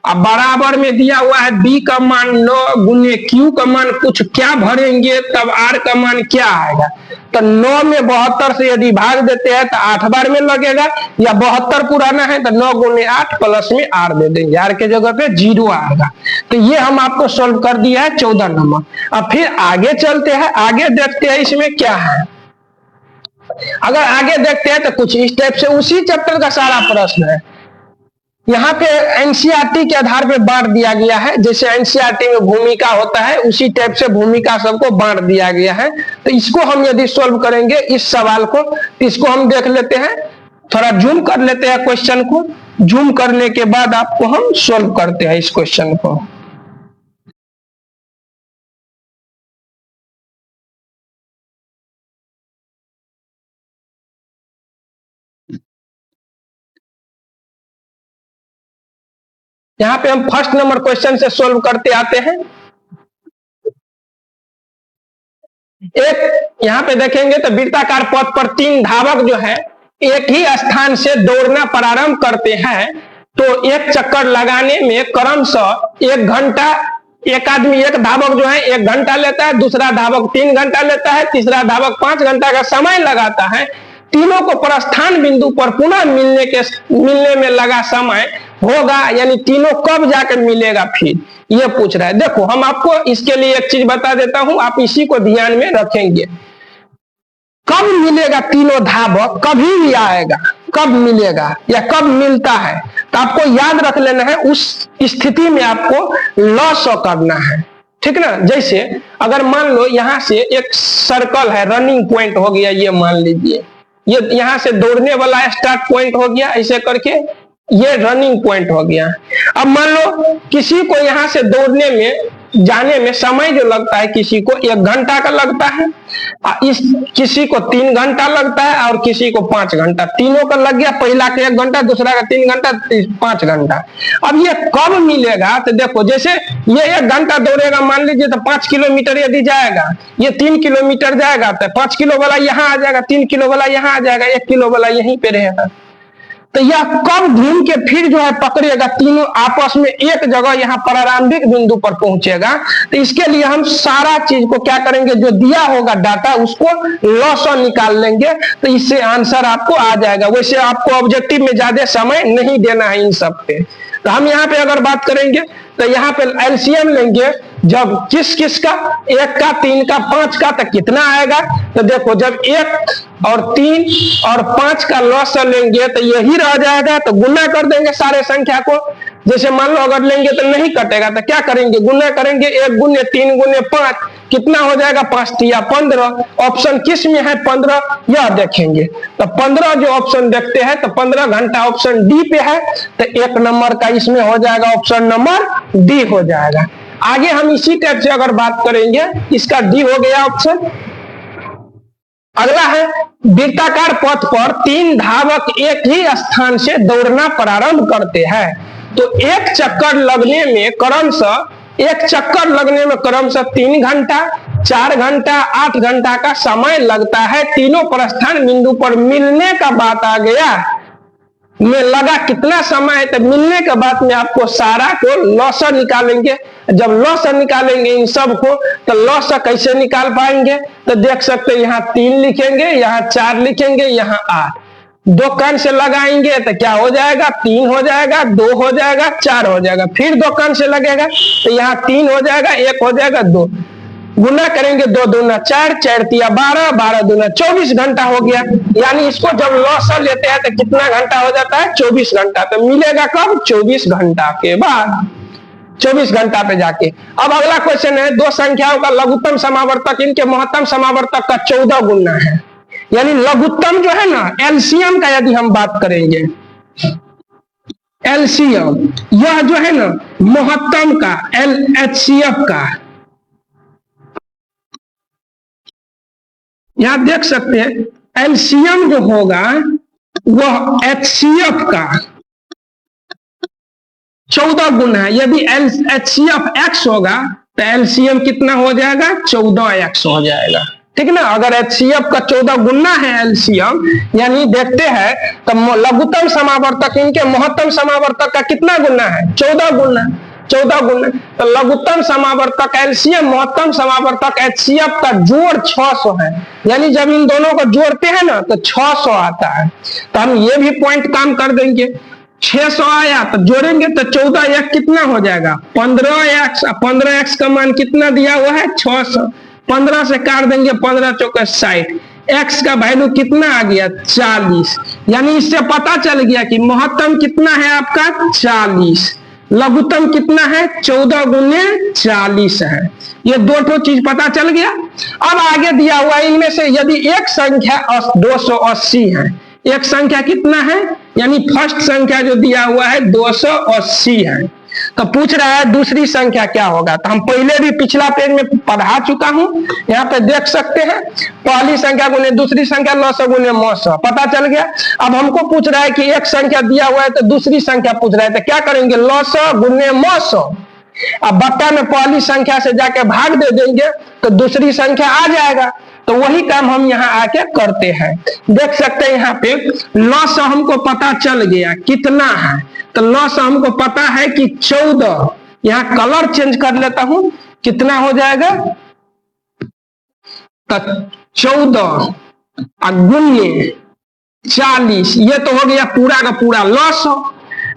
अब बराबर में दिया हुआ है बी का मान 9 गुने क्यू का मान कुछ क्या भरेंगे तब आर का मान क्या आएगा। तो 9 में 72 से यदि भाग देते हैं तो 8 बार में लगेगा, या 72 पुराना है तो 9 गुने 8 प्लस में आर दे देंगे, आर के जगह पे 0 आएगा। तो ये हम आपको सोल्व कर दिया है 14 नंबर। अब फिर आगे चलते हैं, आगे देखते हैं इसमें क्या है। अगर आगे देखते हैं तो कुछ इस टाइप से उसी चैप्टर का सारा प्रश्न है। यहाँ पे एनसीईआरटी के आधार पे बांट दिया गया है, जैसे एनसीईआरटी में भूमिका होता है उसी टाइप से भूमिका सबको बांट दिया गया है। तो इसको हम यदि सॉल्व करेंगे इस सवाल को, तो इसको हम देख लेते हैं, थोड़ा जूम कर लेते हैं क्वेश्चन को। जूम करने के बाद आपको हम सॉल्व करते हैं इस क्वेश्चन को। यहाँ पे हम फर्स्ट नंबर क्वेश्चन से सॉल्व करते आते हैं। एक यहाँ पे देखेंगे तो वृत्ताकार पथ पर 3 धावक जो है एक ही स्थान से दौड़ना प्रारंभ करते हैं, तो एक चक्कर लगाने में क्रमशः 1 घंटा, एक आदमी एक धावक जो है 1 घंटा लेता है, दूसरा धावक 3 घंटा लेता है, तीसरा धावक 5 घंटा का समय लगाता है। तीनों को प्रस्थान बिंदु पर पुनः मिलने में लगा समय होगा, यानी तीनों कब जाकर मिलेगा फिर, ये पूछ रहा है। देखो हम आपको इसके लिए एक चीज बता देता हूं, आप इसी को ध्यान में रखेंगे। कब मिलेगा तीनों धावक, कभी भी आएगा, कब मिलेगा या कब मिलता है, तो आपको याद रख लेना है। उस स्थिति में आपको लॉस करना है, ठीक ना। जैसे अगर मान लो यहां से एक सर्कल है, रनिंग पॉइंट हो गया, ये मान लीजिए, ये यहां से दौड़ने वाला स्टार्ट पॉइंट हो गया, ऐसे करके ये रनिंग पॉइंट हो गया। अब मान लो किसी को यहां से दौड़ने में जाने में समय जो लगता है, किसी को 1 घंटा का लगता है, किसी को 3 घंटा लगता है और किसी को 5 घंटा, तीनों का लग गया, पहला का 1 घंटा, दूसरा का 3 घंटा, 5 घंटा। अब ये कब मिलेगा, तो देखो जैसे ये 1 घंटा दौड़ेगा, मान लीजिए तो 5 किलोमीटर यदि जाएगा, ये 3 किलोमीटर जाएगा तो 5 किलो वाला यहाँ आ जाएगा, 3 किलो वाला यहाँ आ जाएगा, 1 किलो वाला यहीं पे रहेगा। तो यह कब घूम के फिर जो है पकड़ेगा, तीनों आपस में एक जगह यहाँ प्रारंभिक बिंदु पर पहुंचेगा। तो इसके लिए हम सारा चीज को क्या करेंगे, जो दिया होगा डाटा उसको लॉस निकाल लेंगे, तो इससे आंसर आपको आ जाएगा। वैसे आपको ऑब्जेक्टिव में ज्यादा समय नहीं देना है इन सब पे। तो हम यहाँ पे अगर बात करेंगे तो यहाँ पे एलसीएम लेंगे, जब किस किस का, 1 का, 3 का, 5 का, तो कितना आएगा। तो देखो जब 1 और 3 और 5 का लॉस लेंगे तो यही रह जाएगा, तो गुना कर देंगे सारे संख्या को। जैसे मान लो अगर लेंगे तो नहीं कटेगा, तो क्या करेंगे, गुना करेंगे, 1 गुने 3 गुने 5, कितना हो जाएगा, 5 या 15। ऑप्शन किस में है, 15, यह देखेंगे। तो 15 जो ऑप्शन देखते हैं तो 15 घंटा ऑप्शन डी पे है, तो 1 नंबर का इसमें हो जाएगा, ऑप्शन नंबर डी हो जाएगा। आगे हम इसी टाइप से अगर बात करेंगे, इसका डी हो गया ऑप्शन। अगला है वृत्ताकार पथ पर 3 धावक एक ही स्थान से दौड़ना प्रारंभ करते हैं, तो एक चक्कर लगने में क्रमशः 3 घंटा, 4 घंटा, 8 घंटा का समय लगता है। तीनों प्रस्थान बिंदु पर मिलने का बात आ गया, में लगा कितना समय है, तो मिलने के बाद में आपको सारा को लॉस निकालेंगे। जब लॉस निकालेंगे इन सब को, तो लॉस कैसे निकाल पाएंगे, तो देख सकते हैं यहाँ 3 लिखेंगे, यहाँ 4 लिखेंगे, यहाँ 8, 2 कान से लगाएंगे तो क्या हो जाएगा, 3 हो जाएगा, 2 हो जाएगा, 4 हो जाएगा, फिर 2 कान से लगेगा तो यहाँ 3 हो जाएगा, 1 हो जाएगा, 2 गुना करेंगे, 2 दूना 4, 4 तिया 12, 12 दूना 24 घंटा हो गया। यानी इसको जब लॉस लेते हैं तो कितना घंटा हो जाता है, 24 घंटा। तो मिलेगा कब, 24 घंटा के बाद, 24 घंटा पे जाके। अब अगला क्वेश्चन है, 2 संख्याओं का लघुत्तम समावर्तक इनके महत्तम समावर्तक का 14 गुना है। यानी लघुत्तम जो है ना, एलसीएम का यदि हम बात करेंगे, एलसीएम यह जो है ना महत्तम का, एलएचसीएफ का, यहां देख सकते हैं एलसीएम जो होगा वह HCF का 14 गुना है। यदि HCF X होगा तो एलसीएम कितना हो जाएगा? 14X हो जाएगा, ठीक ना। अगर HCF का 14 गुना है एलसीएम, यानी देखते हैं तो लघुत्तम समावर्तक इनके महत्तम समावर्तक का कितना गुना है? 14 गुना। 14 गुना तो लघुत्तम समावर्तक एलसीएम महत्तम समावर्तक HCF का जोड़ 600 है, यानी जब इन दोनों को जोड़ते हैं ना तो 600 आता है। तो हम ये भी पॉइंट काम कर देंगे। 600 आया तो जोड़ेंगे तो 14X कितना हो जाएगा? 15X। 15X का मान कितना दिया हुआ है? 600। 15 से काट देंगे, 15 चौका 60। X का वैल्यू कितना आ गया? 40। यानी इससे पता चल गया कि महत्तम कितना है आपका? 40। लघुत्तम कितना है? 14 गुने 40 है। ये दो चीज पता चल गया। अब आगे दिया हुआ इनमें से यदि एक संख्या 280 है, एक संख्या कितना है? यानी फर्स्ट संख्या जो दिया हुआ है 280 है, तो पूछ रहा है दूसरी संख्या क्या होगा। तो हम पहले भी पिछला पेज में पढ़ा चुका हूं, यहाँ पे देख सकते हैं पहली संख्या गुने दूसरी संख्या 900 गुने 900 पता चल गया। अब हमको पूछ रहा है कि एक संख्या दिया हुआ है तो दूसरी संख्या पूछ रहा है, तो क्या करेंगे? 900 गुने 900। अब बट्टा में पहली संख्या से जाके भाग दे देंगे तो दूसरी संख्या आ जाएगा। तो वही काम हम यहाँ आके करते हैं। देख सकते हैं यहाँ पे 900 हमको पता चल गया कितना है, तो 900 हमको पता है कि 14। यहाँ कलर चेंज कर लेता हूं, कितना हो जाएगा? तो 14 गुने 40, ये तो हो गया पूरा का पूरा 900।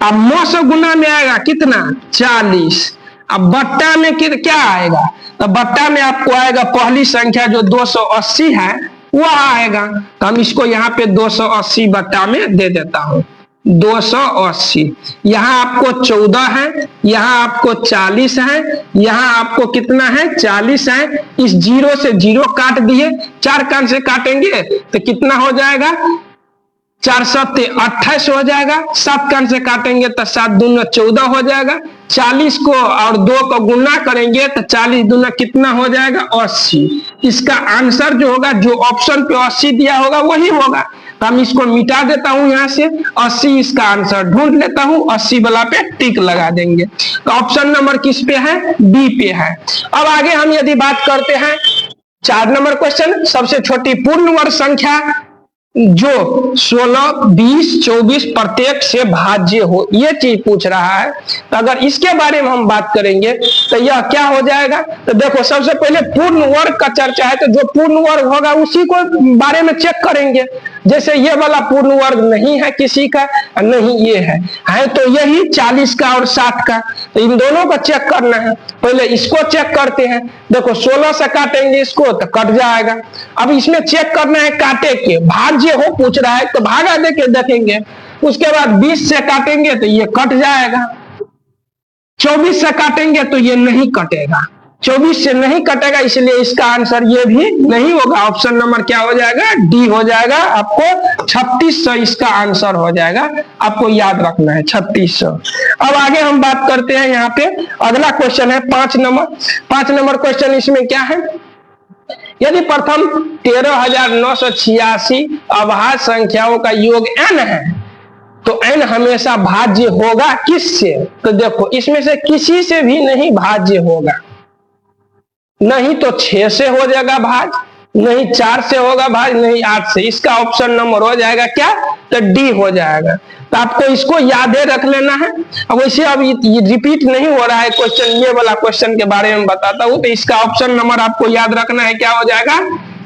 अब 900 गुना में आएगा कितना? 40। अब बट्टा में क्या आएगा? तो बट्टा में आपको आएगा पहली संख्या जो 280 है वो आएगा। तो हम इसको यहाँ पे 280 बट्टा में दे देता हूं। 280 यहाँ आपको 14 है, यहाँ आपको 40 है, यहाँ आपको कितना है? 40 है। इस 0 से 0 काट दिए, 4 कान से काटेंगे तो कितना हो जाएगा? 4 7 28 हो जाएगा। 7 कान से काटेंगे तो 7 दूना 14 हो जाएगा। 40 को और 2 को गुना करेंगे तो 40 दूना कितना हो जाएगा? 80। इसका आंसर जो होगा, जो ऑप्शन पे 80 दिया होगा वही होगा। तो हम इसको मिटा देता हूं यहाँ से, 80 इसका आंसर ढूंढ लेता हूं, 80 वाला पे टिक लगा देंगे। तो ऑप्शन नंबर किस पे है? बी पे है। अब आगे हम यदि बात करते हैं 4 नंबर क्वेश्चन, सबसे छोटी पूर्ण वर्ग संख्या जो 16, 20, 24 प्रत्येक से भाज्य हो, ये चीज पूछ रहा है। तो अगर इसके बारे में हम बात करेंगे तो यह क्या हो जाएगा? तो देखो सबसे पहले पूर्ण वर्ग का चर्चा है, तो जो पूर्ण वर्ग होगा उसी को बारे में चेक करेंगे। जैसे ये वाला पूर्ण वर्ग नहीं है किसी का, नहीं ये है तो यही 40 का और 60 का, तो इन दोनों को चेक करना है। पहले इसको चेक करते हैं। देखो 16 से काटेंगे इसको तो कट जाएगा। अब इसमें चेक करना है काटे के भाज्य हो पूछ रहा है, तो भागा देके देखेंगे। उसके बाद 20 से काटेंगे तो ये कट जाएगा। 24 से काटेंगे तो ये नहीं कटेगा, 24 से नहीं कटेगा, इसलिए इसका आंसर ये भी नहीं होगा। ऑप्शन नंबर क्या हो जाएगा? डी हो जाएगा। आपको 3600 इसका आंसर हो जाएगा, आपको याद रखना है 3600। अब आगे हम बात करते हैं, यहाँ पे अगला क्वेश्चन है 5 नंबर। 5 नंबर क्वेश्चन इसमें क्या है? यदि प्रथम 13,986 अभाज्य संख्याओं का योग n है तो n हमेशा भाज्य होगा किससे? तो देखो इसमें से किसी से भी नहीं भाज्य होगा। नहीं तो 6 से हो जाएगा भाज, नहीं 4 से होगा भाज, नहीं 8 से। इसका ऑप्शन नंबर हो जाएगा क्या? तो डी हो जाएगा। तो आपको इसको याद रख लेना है। अब वैसे अब ये रिपीट नहीं हो रहा है क्वेश्चन, ये वाला क्वेश्चन के बारे में बताता हूं। तो इसका ऑप्शन नंबर आपको याद रखना है, क्या हो जाएगा?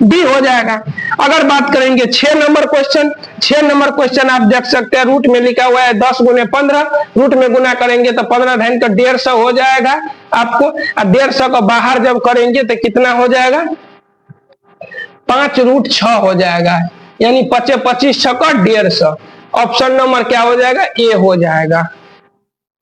डी हो जाएगा। अगर बात करेंगे 6 नंबर क्वेश्चन, 6 नंबर क्वेश्चन आप देख सकते हैं रूट में लिखा हुआ है 10 गुने 15। रूट में गुना करेंगे तो 15 धन का 150 हो जाएगा आपको। 150 को बाहर जब करेंगे तो कितना हो जाएगा? 5 रूट 6 हो जाएगा, यानी 25 25 6 का 150। ऑप्शन नंबर क्या हो जाएगा? ए हो जाएगा।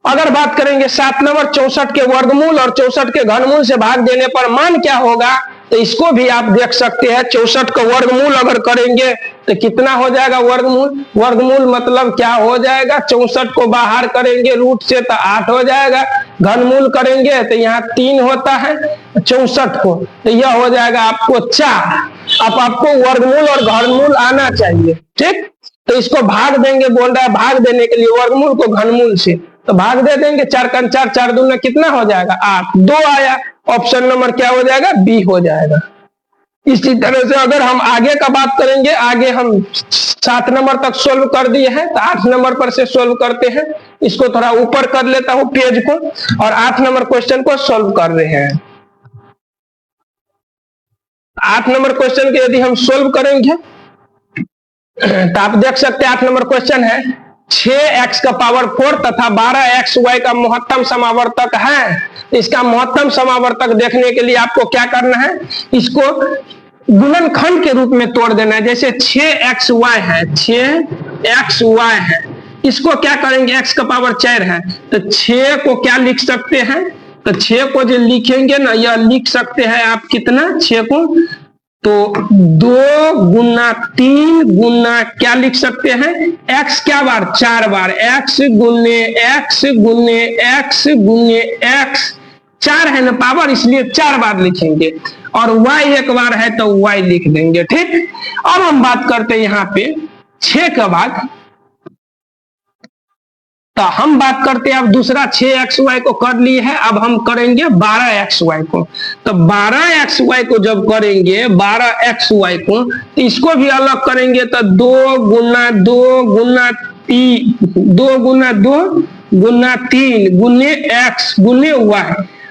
अगर बात करेंगे 7 नंबर 64 के वर्गमूल और 64 के घनमूल से भाग देने पर मान क्या होगा? तो इसको भी आप देख सकते हैं। 64 का वर्गमूल अगर करेंगे तो कितना हो जाएगा? वर्गमूल। वर्गमूल मतलब क्या हो जाएगा? 64 को बाहर करेंगे रूट से तो 8 हो जाएगा। घनमूल करेंगे तो यहाँ 3 होता है 64 को, तो यह हो जाएगा आपको 4। अब आपको वर्गमूल और घनमूल आना चाहिए, ठीक। तो इसको भाग देंगे, बोल रहा है भाग देने के लिए वर्गमूल को घनमूल से, तो भाग दे देंगे। 4 का 4, 4 दूना कितना हो जाएगा 8, 2 आया। ऑप्शन नंबर क्या हो जाएगा, बी हो जाएगा। इसी तरह से अगर हम आगे का बात करेंगे, आगे हम 7 नंबर तक सोल्व कर दिए हैं, तो 8 नंबर पर से सोल्व करते हैं। इसको थोड़ा ऊपर कर लेता हूं पेज को, और 8 नंबर क्वेश्चन को सोल्व कर रहे हैं। 8 नंबर क्वेश्चन के यदि हम सोल्व करेंगे तो आप देख सकते हैं 8 नंबर क्वेश्चन है 6x का पावर 4 तथा 12xy का महत्तम समावर्तक है। इसका महत्तम समावर्तक देखने के लिए आपको क्या करना है, इसको गुणनखंड के रूप में तोड़ देना है। जैसे 6xy है, 6xy है, इसको क्या करेंगे, x का पावर 4 है, तो 6 को क्या लिख सकते हैं, तो 6 को जो लिखेंगे ना, यह लिख सकते हैं आप कितना, 6 को तो 2 गुना 3 गुना क्या लिख सकते हैं, x क्या बार 4 बार, x गुने x गुने x गुने x, 4 है ना पावर, इसलिए 4 बार लिखेंगे, और y एक बार है तो y लिख देंगे, ठीक। अब हम बात करते हैं यहाँ पे 6 के बाद, तो हम बात करते हैं अब दूसरा 6xy को कर लिए है, अब हम करेंगे 12xy को। तो 12xy को जब करेंगे 12xy को, तो इसको भी अलग करेंगे, तो 2 गुना 2 गुना 3 2 गुना 2 गुना 3 गुने x गुने y।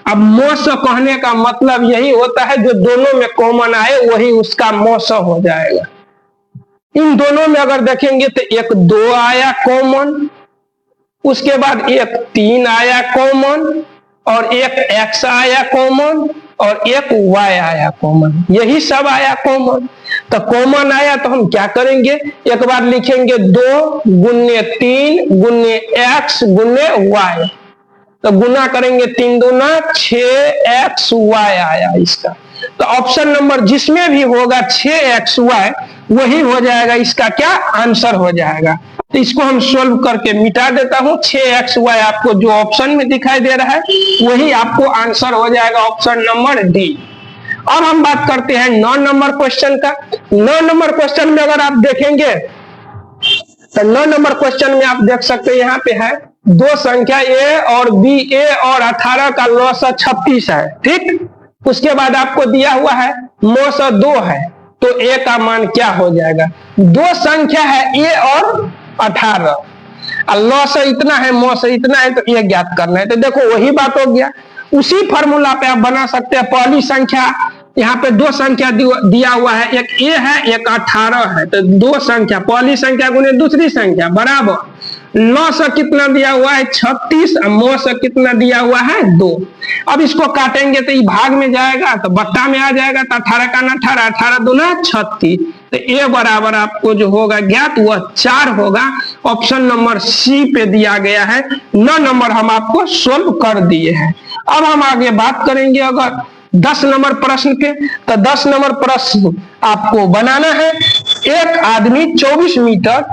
अब मोस कहने का मतलब यही होता है जो दोनों में कॉमन आए वही उसका मोस हो जाएगा। इन दोनों में अगर देखेंगे तो एक 2 आया कॉमन, उसके बाद एक 3 आया कॉमन, और एक x आया कॉमन, और एक y आया कॉमन, यही सब आया कॉमन। तो कॉमन आया तो हम क्या करेंगे, एक बार लिखेंगे 2 गुने 3 गुने x गुने y, तो गुना करेंगे 3 दूना 6xy आया इसका। तो ऑप्शन नंबर जिसमें भी होगा 6xy वही हो जाएगा, इसका क्या आंसर हो जाएगा। तो इसको हम सोल्व करके मिटा देता हूं, 6xy आपको जो ऑप्शन में दिखाई दे रहा है वही आपको आंसर हो जाएगा, ऑप्शन नंबर डी। अब हम बात करते हैं 9 नंबर क्वेश्चन का। 9 नंबर क्वेश्चन में अगर आप देखेंगे तो 9 नंबर क्वेश्चन में आप देख सकते हैं यहाँ पे है 2 संख्या a और b, a और 18 का लॉसा 36 है, ठीक। उसके बाद आपको दिया हुआ है मौसा 2 है, तो a का मान क्या हो जाएगा, 2 संख्या है a और 18, लॉसा इतना है मौसा इतना है, तो ये ज्ञात करना है। तो देखो वही बात हो गया, उसी फॉर्मूला पे आप बना सकते हैं। पहली संख्या यहाँ पे 2 संख्या दिया हुआ है, एक a है एक 18 है, तो 2 संख्या पहली संख्या गुने दूसरी संख्या बराबर लॉसा कितना दिया हुआ है 36, मौसा कितना दिया हुआ है 2। अब इसको काटेंगे तो ये भाग में जाएगा तो बट्टा में आ जाएगा, तो 18 का 18, 18 दूना 36, तो a बराबर आपको जो होगा ज्ञात वह 4 होगा। ऑप्शन नंबर सी पे दिया गया है। 9 नंबर हम आपको सोल्व कर दिए हैं। अब हम आगे बात करेंगे अगर 10 नंबर प्रश्न पे, तो 10 नंबर प्रश्न आपको बनाना है। एक आदमी 24 मीटर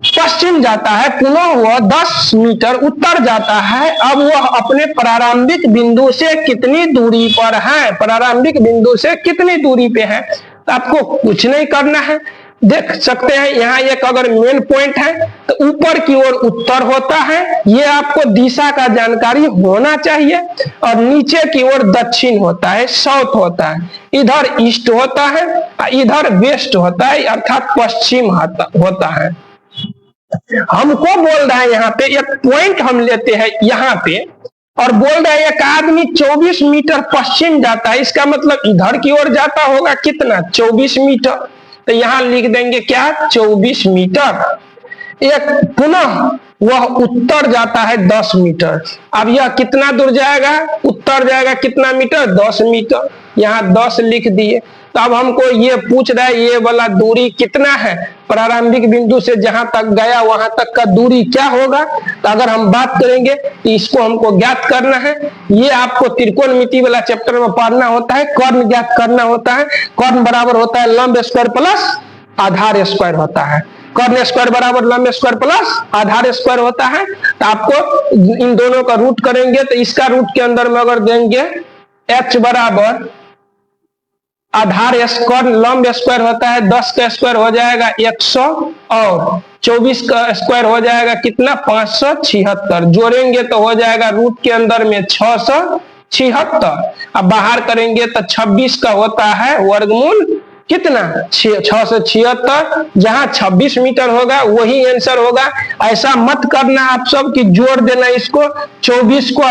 पश्चिम जाता है, पुनः वह 10 मीटर उत्तर जाता है। अब वह अपने प्रारंभिक बिंदु से कितनी दूरी पर है, प्रारंभिक बिंदु से कितनी दूरी पे है, तो आपको कुछ नहीं करना है। देख सकते हैं यहाँ एक अगर मेन पॉइंट है तो ऊपर की ओर उत्तर होता है, ये आपको दिशा का जानकारी होना चाहिए, और नीचे की ओर दक्षिण होता है, साउथ होता है, इधर ईस्ट होता है, इधर वेस्ट होता है, अर्थात पश्चिम होता है। हमको बोल रहा है यहाँ पे एक पॉइंट हम लेते हैं यहाँ पे, और बोल रहा है एक आदमी 24 मीटर पश्चिम जाता है, इसका मतलब इधर की ओर जाता होगा कितना 24 मीटर, तो यहाँ लिख देंगे क्या 24 मीटर। एक पुनः वह उत्तर जाता है 10 मीटर, अब यह कितना दूर जाएगा, उत्तर जाएगा कितना मीटर 10 मीटर, यहाँ 10 लिख दिए। तो अब हमको ये पूछ रहा है ये वाला दूरी कितना है, प्रारंभिक बिंदु से जहां तक गया वहां तक का दूरी क्या होगा। तो अगर हम बात करेंगे तो इसको हमको ज्ञात करना है। ये आपको त्रिकोणमिति वाला चैप्टर में पढ़ना होता है, कर्ण ज्ञात करना होता है। कर्ण बराबर होता है लंब स्क्वायर प्लस आधार स्क्वायर होता है, कर्ण स्क्वायर बराबर लंब स्क्वायर प्लस आधार स्क्वायर होता है। तो आपको इन दोनों का रूट करेंगे, तो इसका रूट के अंदर में अगर देंगे h बराबर आधार स्क्वायर लंब स्क्वायर होता है 10 का स्क्वायर हो जाएगा 100 और 24 का स्क्वायर हो जाएगा कितना 576। जोड़ेंगे तो हो जाएगा रूट के अंदर में 676। अब बाहर करेंगे तो 26 का होता है वर्गमूल कितना 676। जहां 26 मीटर होगा वही आंसर होगा। ऐसा मत करना आप सब कि जोड़ देना इसको 24 को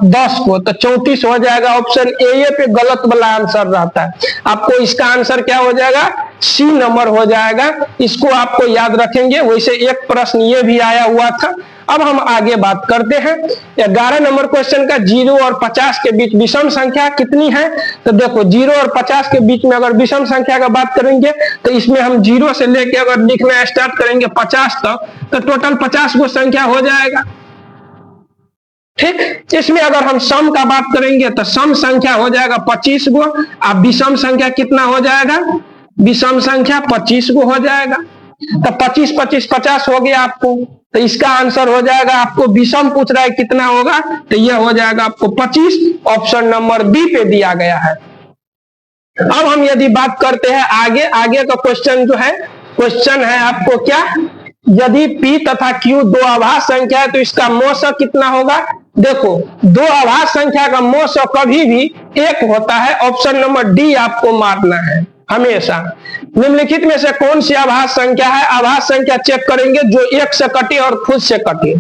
10 को तो 34 हो जाएगा। ऑप्शन ए पे गलत वाला आंसर रहता है। आपको इसका आंसर क्या हो जाएगा सी नंबर हो जाएगा। इसको आपको याद रखेंगे। वैसे एक प्रश्न ये भी आया हुआ था। अब हम आगे बात करते हैं 11 नंबर क्वेश्चन का 0 और 50 के बीच विषम संख्या कितनी है। तो देखो 0 और 50 के बीच में अगर विषम संख्या का बात करेंगे तो इसमें हम 0 से लेके अगर लिखना स्टार्ट करेंगे 50 तक तो टोटल 50 गो संख्या हो जाएगा। ठीक, इसमें अगर हम सम का बात करेंगे तो सम संख्या हो जाएगा 25 गो। अब विषम संख्या कितना हो जाएगा विषम संख्या 25 गो हो जाएगा। तो 25 25 50 हो गया आपको। तो इसका आंसर हो जाएगा आपको विषम पूछ रहा है कितना होगा तो यह हो जाएगा आपको 25। ऑप्शन नंबर बी पे दिया गया है। अब हम यदि बात करते हैं आगे का क्वेश्चन जो है क्वेश्चन है आपको क्या यदि P तथा Q दो आभास संख्या है तो इसका मौसा कितना होगा। देखो दो आभास संख्या का मौसा कभी भी एक होता है। ऑप्शन नंबर डी आपको मारना है हमेशा। निम्नलिखित में से कौन सी आभास संख्या है। आभास संख्या चेक करेंगे जो एक से कटे और खुद से कटे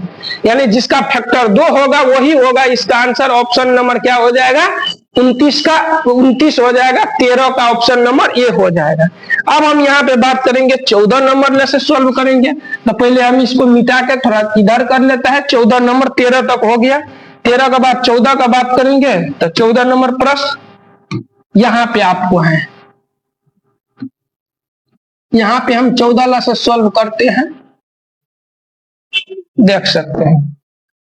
यानी जिसका फैक्टर 2 होगा वही होगा। इसका आंसर ऑप्शन नंबर क्या हो जाएगा 29 हो जाएगा। 13 का ऑप्शन नंबर ए हो जाएगा। अब हम यहाँ पे बात करेंगे 14 नंबर से सॉल्व करेंगे। तो पहले हम इसको मिटा के थोड़ा इधर कर लेता है। 14 नंबर 13 तक हो गया। 13 के बाद 14 का बात करेंगे तो 14 नंबर प्रश्न यहाँ पे आपको है। यहाँ पे हम 14 से सॉल्व करते हैं। देख सकते हैं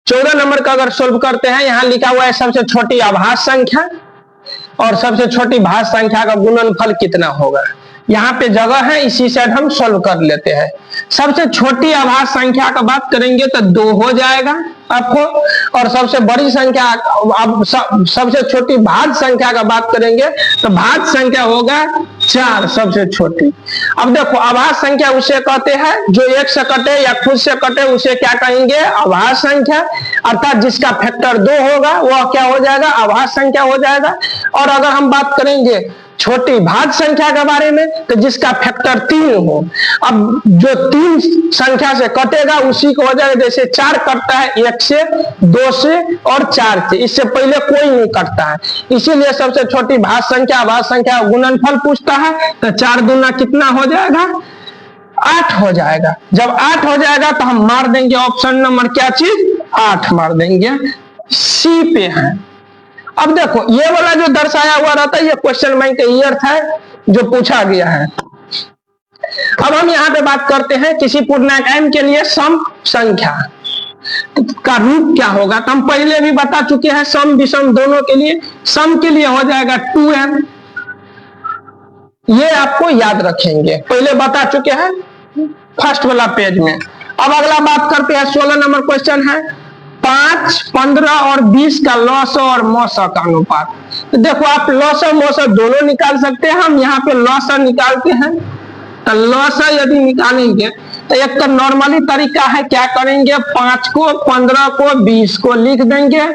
14 नंबर का अगर सॉल्व करते हैं यहाँ लिखा हुआ है सबसे छोटी आभास संख्या और सबसे छोटी भाज्य संख्या का गुणनफल कितना होगा। यहाँ पे जगह है इसी साइड हम सॉल्व कर लेते हैं। सबसे छोटी आभास संख्या का बात करेंगे तो 2 हो जाएगा आपको। और सबसे बड़ी संख्या अब सबसे छोटी भाज्य संख्या का बात करेंगे तो भाज्य संख्या होगा 4 सबसे छोटी। अब देखो आभास संख्या उसे कहते हैं जो एक से कटे या खुद से कटे उसे क्या कहेंगे आभास संख्या। अर्थात जिसका फैक्टर 2 होगा वह क्या हो जाएगा आभास संख्या हो जाएगा। और अगर हम बात करेंगे छोटी भाज्य संख्या के बारे में तो जिसका फैक्टर 3 हो। अब जो 3 संख्या से कटेगा उसी को हो जाएगा। जैसे 4 कटता है 1 से 2 से और 4 से, इससे पहले कोई नहीं कटता है। इसीलिए सबसे छोटी भाज्य संख्या आभास संख्या गुणनफल पूछता है। तो 4 दूना कितना हो जाएगा 8 हो जाएगा। जब 8 हो जाएगा तो हम मार देंगे ऑप्शन नंबर क्या चीज 8 मार देंगे। सी पे है। अब देखो ये वाला जो दर्शाया हुआ रहता है ये क्वेश्चन बैंक ईयर था जो पूछा गया है। अब हम यहाँ पे बात करते हैं किसी पूर्णांक m के लिए सम संख्या का रूप क्या होगा। तो हम पहले भी बता चुके हैं सम विषम दोनों के लिए। सम के लिए हो जाएगा 2m। ये आपको याद रखेंगे पहले बता चुके हैं फर्स्ट वाला पेज में। अब अगला बात करते हैं 16 नंबर क्वेश्चन है 5, 15 और 20 का लॉस और मौसा का अनुपात। तो देखो आप लॉस और मौसा दोनों निकाल सकते हैं। हम यहाँ पे लॉस निकालते हैं। तो लॉस यदि निकालेंगे तो एक तो नॉर्मली तरीका है क्या करेंगे 5 को 15 को 20 को लिख देंगे।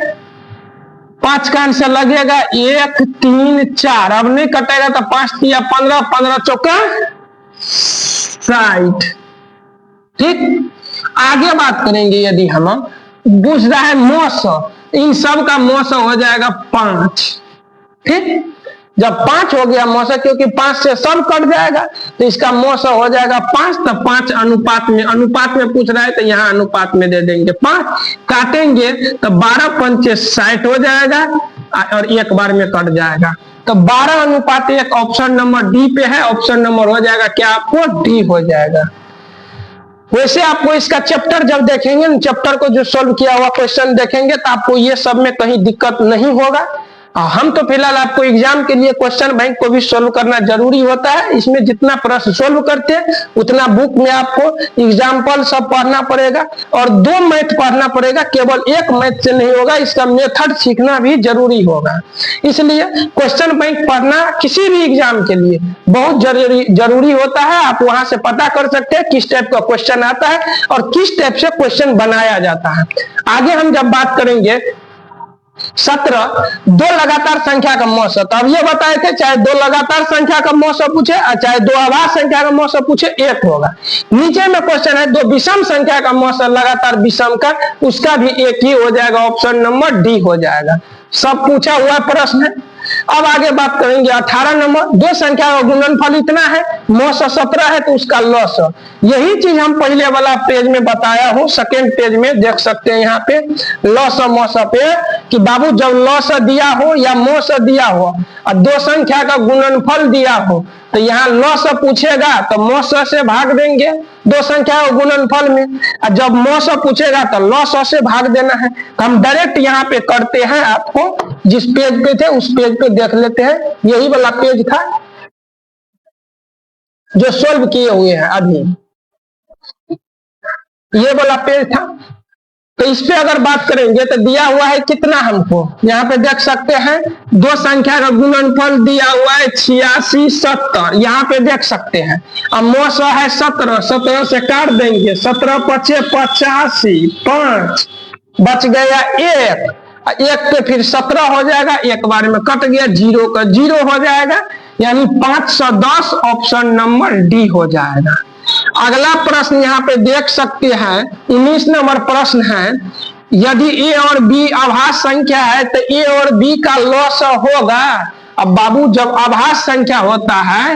5 का आंसर लगेगा 1 3 4। अब नहीं कटेगा तो 5 3 15 15 चौका 60। ठीक, आगे बात करेंगे यदि हम पूछ रहा है मौसम इन सब का मौसम हो जाएगा 5। ठीक, जब 5 हो गया मौसम क्योंकि 5 से सब कट जाएगा तो इसका मौसम हो जाएगा 5। तो 5 अनुपात में पूछ रहा है तो यहाँ अनुपात में दे देंगे 5। काटेंगे तो 12 पंचे 60 हो जाएगा और एक बार में कट जाएगा। तो 12:1 ऑप्शन नंबर डी पे है। ऑप्शन नंबर हो जाएगा क्या आपको डी हो जाएगा। वैसे आपको इसका चैप्टर जब देखेंगे चैप्टर को जो सॉल्व किया हुआ क्वेश्चन देखेंगे तो आपको ये सब में कहीं दिक्कत नहीं होगा। हम तो फिलहाल आपको एग्जाम के लिए क्वेश्चन बैंक को भी सोल्व करना जरूरी होता है। इसमें जितना प्रश्न सोल्व करते हैं उतना बुक में आपको एग्जाम्पल सब पढ़ना पड़ेगा और 2 मैथ पढ़ना पड़ेगा, केवल 1 मैथ से नहीं होगा, इसका मेथड सीखना भी जरूरी होगा। इसलिए क्वेश्चन बैंक पढ़ना किसी भी एग्जाम के लिए बहुत जरूरी होता है। आप वहां से पता कर सकते हैं किस टाइप का क्वेश्चन आता है और किस टाइप से क्वेश्चन बनाया जाता है। आगे हम जब बात करेंगे 17 2 लगातार संख्या का मौसा, तो अब ये बताए थे चाहे 2 लगातार संख्या का मौसा पूछे और चाहे 2 आभाज्य संख्या का मौसा पूछे एक होगा। नीचे में क्वेश्चन है 2 विषम संख्या का मौसा लगातार विषम का, उसका भी एक ही हो जाएगा, ऑप्शन नंबर डी हो जाएगा। सब पूछा हुआ प्रश्न है। अब आगे बात करेंगे 18 नंबर, 2 संख्या का गुणनफल इतना है, मौसा 17 है तो उसका लॉस। यही चीज हम पहले वाला पेज में बताया हूं, सेकेंड पेज में देख सकते हैं यहाँ पे लॉस और मौसा पे कि बाबू जब लॉस दिया हो या मौसा दिया हो और 2 संख्या का गुणनफल दिया हो तो यहाँ लॉस पूछेगा तो मौसा से भाग देंगे 2 संख्या के गुणनफल में, और जब मौसा पूछेगा तो लॉस से भाग देना है। तो हम डायरेक्ट यहाँ पे करते हैं, आपको जिस पेज पे थे उस पेज पे देख लेते हैं। यही वाला पेज था जो सोल्व किए हुए हैं अभी, ये वाला पेज था। तो इस पे अगर बात करेंगे तो दिया हुआ है कितना, हमको यहाँ पे देख सकते हैं 2 संख्या का गुणनफल दिया हुआ है 86 70, यहाँ पे देख सकते हैं। अब मौसा है 17, 17 से काट देंगे, 17 पचे 85, 5 बच गया 1 पे फिर 17 हो जाएगा, एक बार में कट गया, 0 का 0 हो जाएगा, यानी 510 ऑप्शन नंबर डी हो जाएगा। अगला प्रश्न यहाँ पे देख सकते हैं 19 नंबर प्रश्न है, यदि ए और बी अभाज्य संख्या है तो ए और बी का लॉस होगा। अब बाबू जब अभाज्य संख्या होता है,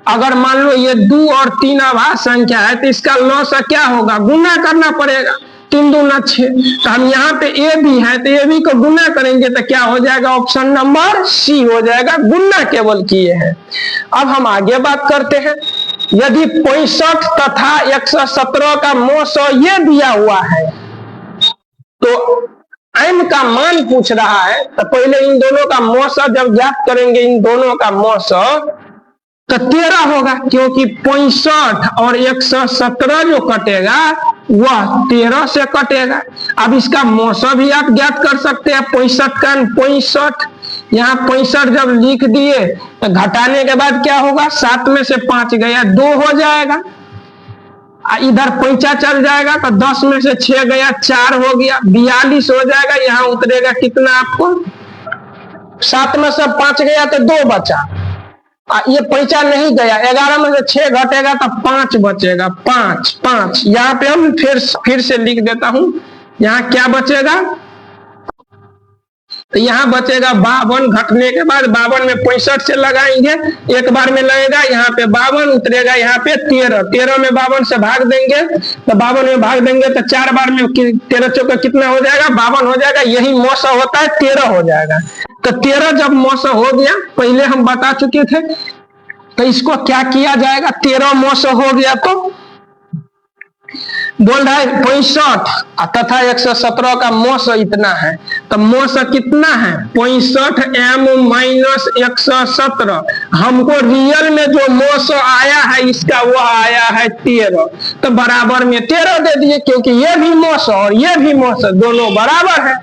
अगर मान लो ये 2 और 3 अभाज्य संख्या है तो इसका लॉस क्या होगा, गुना करना पड़ेगा, 3 दूना 6। तो हम यहाँ पे ए बी है तो ए बी को गुना करेंगे तो क्या हो जाएगा, ऑप्शन नंबर सी हो जाएगा, गुना केवल किए हैं। अब हम आगे बात करते हैं, यदि 65 तथा 117 का मौसा ये दिया हुआ है तो m का मान पूछ रहा है, तो पहले इन दोनों का मौसा जब ज्ञात करेंगे, इन दोनों का मौसा तो 13 होगा, क्योंकि 65 और 117 जो कटेगा वह 13 से कटेगा। अब इसका मौसा भी आप ज्ञात कर सकते हैं, 65 का 65, यहाँ 65 जब लिख दिए तो घटाने के बाद क्या होगा, 7 में से 5 गया 2 हो जाएगा, इधर 5 चल जाएगा तो 10 में से 6 गया 4 हो गया, 42 हो जाएगा। यहाँ उतरेगा कितना आपको, 7 में से 5 गया तो 2 बचा, ये 5 नहीं गया, 11 में से 6 घटेगा तो 5 बचेगा, 5। यहाँ पे हम फिर से लिख देता हूं, यहाँ क्या बचेगा, तो यहाँ बचेगा 52, घटने के बाद 52 में 65 से लगाएंगे, एक बार में लगेगा, यहाँ पे 52 उतरेगा, यहाँ पे 13 में 52 से भाग देंगे, तो 52 में भाग देंगे तो 4 बार में 13 चौका कितना हो जाएगा, 52 हो जाएगा। यही मौसा होता है, 13 हो जाएगा। तो 13 जब मौसा हो गया, पहले हम बता चुके थे, तो इसको क्या किया जाएगा, 13 मौसा हो गया तो बोल रहा है 65 तथा 117 का मौसा इतना है, तो मौसा कितना है 65 m माइनस 117, हमको रियल में जो मौसा आया है इसका वह आया है 13, तो बराबर में 13 दे दिए, क्योंकि ये भी मौसा और ये भी मौसा दोनों बराबर है।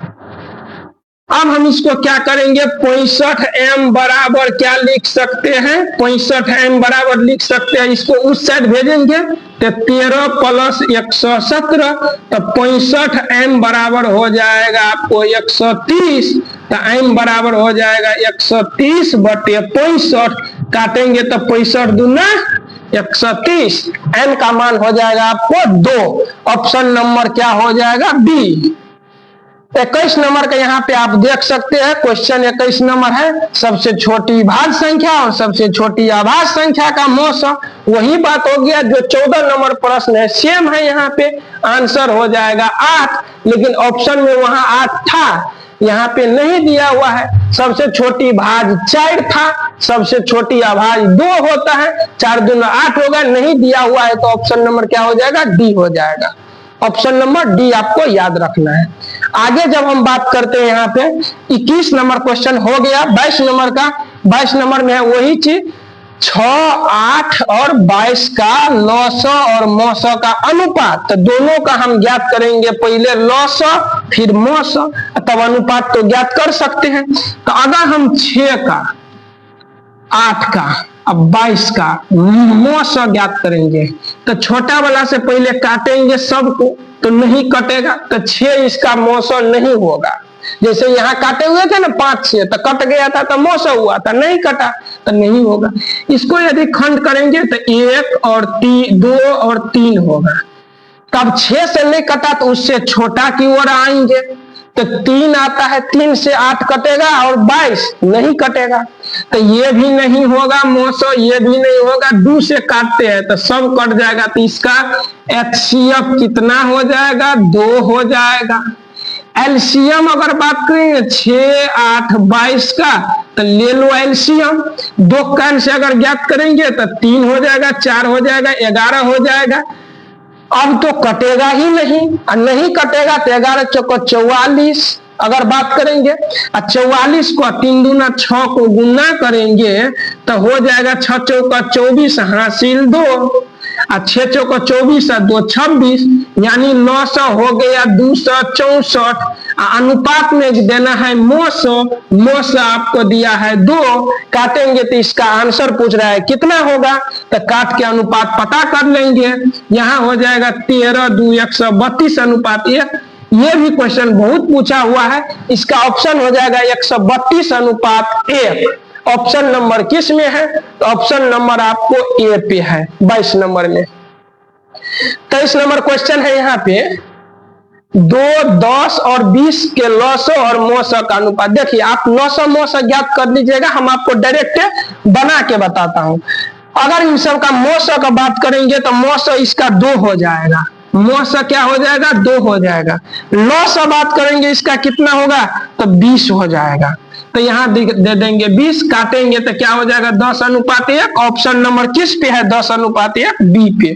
अब हम इसको क्या करेंगे, 65 m बराबर क्या लिख सकते हैं, 65 m बराबर लिख सकते हैं, इसको उस साइड भेजेंगे तो 13 प्लस 117, तो 65 m बराबर हो जाएगा आपको 130, तो m बराबर हो जाएगा 130 बटे 65, काटेंगे तो 65 दूना 130, m का मान हो जाएगा आपको 2, ऑप्शन नंबर क्या हो जाएगा, बी। 21 नंबर का यहाँ पे आप देख सकते हैं, क्वेश्चन 21 नंबर है, सबसे छोटी भाज्य संख्या और सबसे छोटी अभाज्य संख्या का मौसा, वही बात हो गया जो 14 नंबर प्रश्न है, सेम है। यहाँ पे आंसर हो जाएगा 8, लेकिन ऑप्शन में वहां 8 था, यहाँ पे नहीं दिया हुआ है। सबसे छोटी भाज्य 4 था, सबसे छोटी अभाज्य 2 होता है, 4 दूना 8 होगा, नहीं दिया हुआ है, तो ऑप्शन नंबर क्या हो जाएगा, डी हो जाएगा। ऑप्शन नंबर डी आपको याद रखना है। आगे जब हम बात करते हैं यहाँ पे 21 नंबर क्वेश्चन हो गया 22 नंबर का। 22 नंबर में है वही चीज 6, 8 और 22 का 900 और 900 का अनुपात। तो दोनों का हम ज्ञात करेंगे, पहले 900 फिर 900, तब अनुपात तो ज्ञात कर सकते हैं। तो अगर हम 6 का 8 का अब 22 का 900 ज्ञात करेंगे तो छोटा वाला से पहले काटेंगे सबको तो नहीं कटेगा, तो 6 इसका 900 नहीं होगा। जैसे यहाँ काटे हुए थे ना 5 से, तो कट गया था तो 900 हुआ था, नहीं कटा तो नहीं होगा। इसको यदि खंड करेंगे तो 1 और 3, 2 और 3 होगा। तब 6 से नहीं कटा तो उससे छोटा की ओर आएंगे तो 3 आता है, 3 से 8 कटेगा और 22 नहीं कटेगा, तो ये भी नहीं होगा 900, ये भी नहीं होगा। 2 से काटते हैं तो सब कट जाएगा, तो इसका HCF कितना हो जाएगा? 2 हो जाएगा। एलसीएम अगर बात करेंगे 6, 8, 22 का तो ले लो एलसीएम। 2 कान से अगर ज्ञात करेंगे तो 3 हो जाएगा, 4 हो जाएगा, 11 हो जाएगा। अब तो कटेगा ही नहीं, और नहीं कटेगा तो 11 चौको 44 अगर बात करेंगे, और 44 को 3 दूना 6 को गुना करेंगे तो हो जाएगा 6 चौका 24 हासिल 2, और 6 चौका 24 और 2 26, यानी 900 हो गया 264। अनुपात में देना है 900 आपको दिया है 2, काटेंगे तो इसका आंसर पूछ रहा है कितना होगा, तो काट के अनुपात पता कर लेंगे। यहाँ हो जाएगा 13, 2, 132 अनुपात 1। ये भी क्वेश्चन बहुत पूछा हुआ है, इसका ऑप्शन हो जाएगा 132 अनुपात 1। ऑप्शन नंबर किस में है? तो ऑप्शन नंबर आपको ए पे है 22 नंबर में। 23 नंबर क्वेश्चन है यहाँ पे 2, 10 और 20 के 900 और 900 का अनुपात। देखिए आप 900 900 ज्ञात कर लीजिएगा, हम आपको डायरेक्ट बना के बताता हूं। अगर इन सब का 900 का बात करेंगे तो 900 इसका 2 हो जाएगा, 900 क्या हो जाएगा? 2 हो जाएगा। 900 बात करेंगे इसका कितना होगा? तो 20 हो जाएगा। तो यहाँ दे देंगे 20, काटेंगे तो क्या हो जाएगा? 10 अनुपात 1। ऑप्शन नंबर किस पे है? 10 अनुपात 1 बी पे,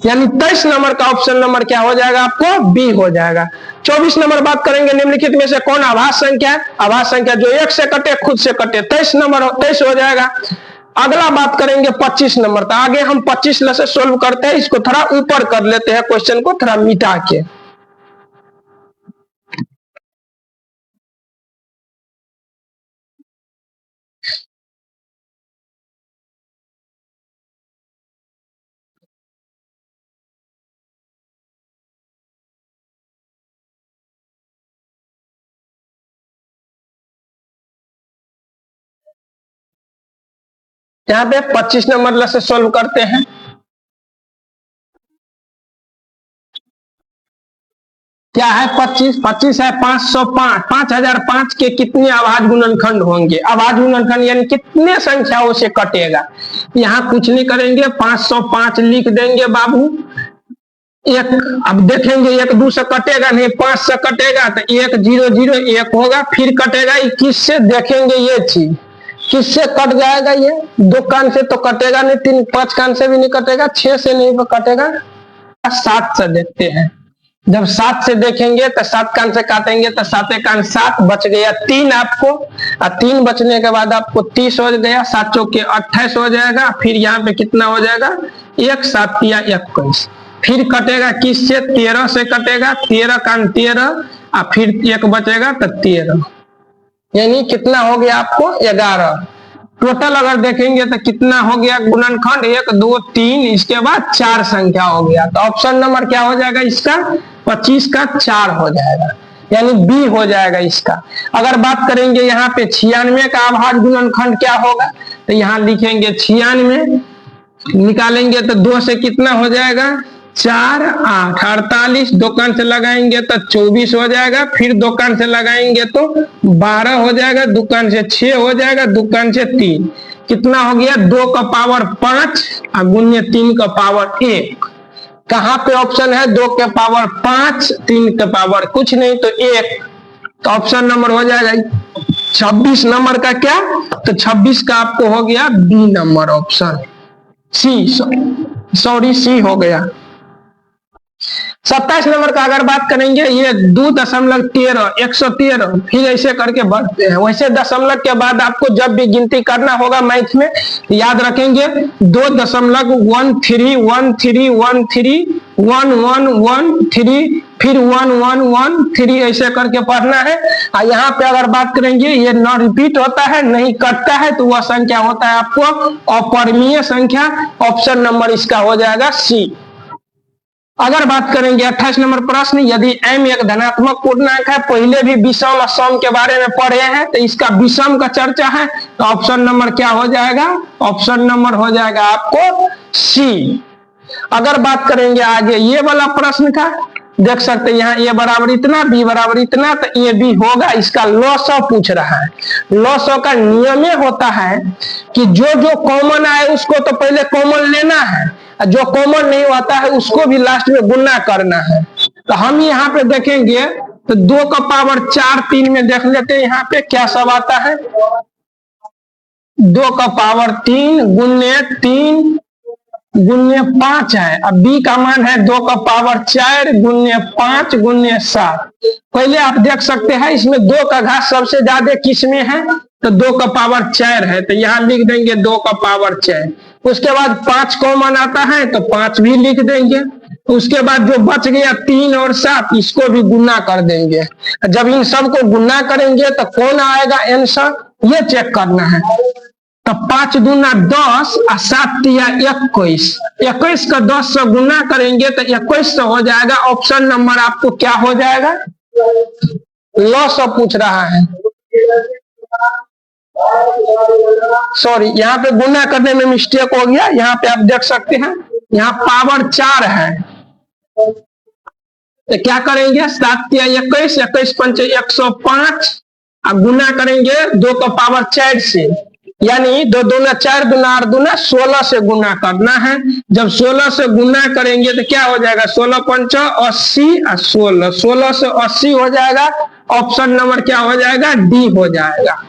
यानी 23 नंबर का ऑप्शन नंबर क्या हो जाएगा? आपको बी हो जाएगा। 24 नंबर बात करेंगे निम्नलिखित में से कौन आभास संख्या है? आभास संख्या जो 1 से कटे खुद से कटे, 23 नंबर 23 हो जाएगा। अगला बात करेंगे 25 नंबर, तो आगे हम 25 से सोल्व करते हैं, इसको थोड़ा ऊपर कर लेते हैं, क्वेश्चन को थोड़ा मिटा के। यहाँ पे 25 नंबर से सोल्व करते हैं। क्या है 25 है 505, 5005 के कितने आभाज्य गुणनखंड होंगे? आभाज्य गुणनखंड यानी कितने संख्याओं से कटेगा। यहाँ कुछ नहीं करेंगे, 505 लिख देंगे बाबू। एक अब देखेंगे 1 2 से कटेगा नहीं, 5 से कटेगा तो 1 0 0 1 होगा, फिर कटेगा 21 से। देखेंगे ये चीज किससे कट जाएगा? ये 2 कान से तो कटेगा नहीं, 3 5 कान से भी नहीं कटेगा, 6 से नहीं कटेगा, 7 से देखते हैं। जब 7 से देखेंगे तो 7 कान से काटेंगे तो 7 कान 7 बच गया 3 आपको, और 3 बचने के बाद आपको 30 हो गया, 7 चौके 28 हो जाएगा। फिर यहाँ पे कितना हो जाएगा? 1 7 या 21। फिर कटेगा किससे? 13 से कटेगा, 13 कान 13, और फिर 1 बचेगा तो 13, यानी कितना हो गया आपको? 11। टोटल अगर देखेंगे तो कितना हो गया गुणनखंड? 1 2 3, इसके बाद 4 संख्या हो गया। तो ऑप्शन नंबर क्या हो जाएगा इसका? 25 का 4 हो जाएगा, यानी बी हो जाएगा इसका। अगर बात करेंगे यहाँ पे 96 का आभाज्य गुणनखंड क्या होगा, तो यहाँ लिखेंगे 96, निकालेंगे तो 2 से कितना हो जाएगा? 4 8 48, 2 कान से लगाएंगे तो 24 हो जाएगा, फिर 2 कान से लगाएंगे तो 12 हो जाएगा, 2 कान से 6 हो जाएगा, 2 कान से 3, कितना हो गया? 2 का पावर 5 और गुणित 3 का पावर 1। कहाँ पे ऑप्शन है? 2 के पावर 5, 3 के पावर कुछ नहीं तो 1, तो ऑप्शन नंबर हो जाएगा 26 नंबर का क्या? तो 26 का आपको हो गया B number, option C, sorry C हो गया। 27 नंबर का अगर बात करेंगे, ये 2.13 113 फिर ऐसे करके बढ़ते हैं। वैसे दशमलव के बाद आपको जब भी गिनती करना होगा मैथ में याद रखेंगे 2.1313 फिर 1113 ऐसे करके पढ़ना है। और यहाँ पे अगर बात करेंगे ये न रिपीट होता है नहीं कटता है तो वह संख्या होता है आपको अपरिमेय संख्या। ऑप्शन नंबर इसका हो जाएगा सी। अगर बात करेंगे 28 नंबर प्रश्न, यदि m एक धनात्मक पूर्णांक है, पहले भी विषम और सम के बारे में पढ़े हैं तो इसका विषम का चर्चा है, तो ऑप्शन नंबर क्या हो जाएगा? ऑप्शन नंबर हो जाएगा आपको सी। अगर बात करेंगे आगे ये वाला प्रश्न का, देख सकते हैं यहाँ a बराबर इतना b बराबर इतना, तो ये b होगा। इसका लॉसअ पूछ रहा है। लॉसअ का नियम ये होता है कि जो कॉमन आए उसको तो पहले कॉमन लेना है, जो कॉमन नहीं होता है उसको भी लास्ट में गुना करना है। तो हम यहाँ पे देखेंगे तो 2 का पावर 4 3 में देख लेते हैं यहाँ पे क्या सब आता है। 2 का पावर 3 गुने 3 गुने 5 है। अब b का मान है 2 का पावर 4 गुने 5 गुने 7। पहले आप देख सकते हैं इसमें 2 का घात सबसे ज्यादा किस में है, तो 2 का पावर 4 है, तो यहाँ लिख देंगे 2 का पावर 4। उसके बाद 5 कॉमन आता है तो 5 भी लिख देंगे। उसके बाद जो बच गया 3 और 7 इसको भी गुना कर देंगे। जब इन सब को गुना करेंगे तो कौन आएगा आंसर, ये चेक करना है। तो 5 दूना 10 और 7 तिया 21, 21 का 10 से गुना करेंगे तो 21 से हो जाएगा। ऑप्शन नंबर आपको क्या हो जाएगा? लॉस पूछ रहा है, सॉरी यहाँ पे गुना करने में मिस्टेक हो गया। यहाँ पे आप देख सकते हैं यहाँ पावर 4 है, तो क्या करेंगे 7 तिया 21, 21 पंच 105 और गुना करेंगे 2 का पावर 4 से, यानी 2 दूना 4 दूना 8 दूना 16 से गुना करना है। जब 16 से गुना करेंगे तो क्या हो जाएगा 16 पंच 80 और 16 से 80 हो जाएगा। ऑप्शन नंबर क्या हो जाएगा? डी हो जाएगा।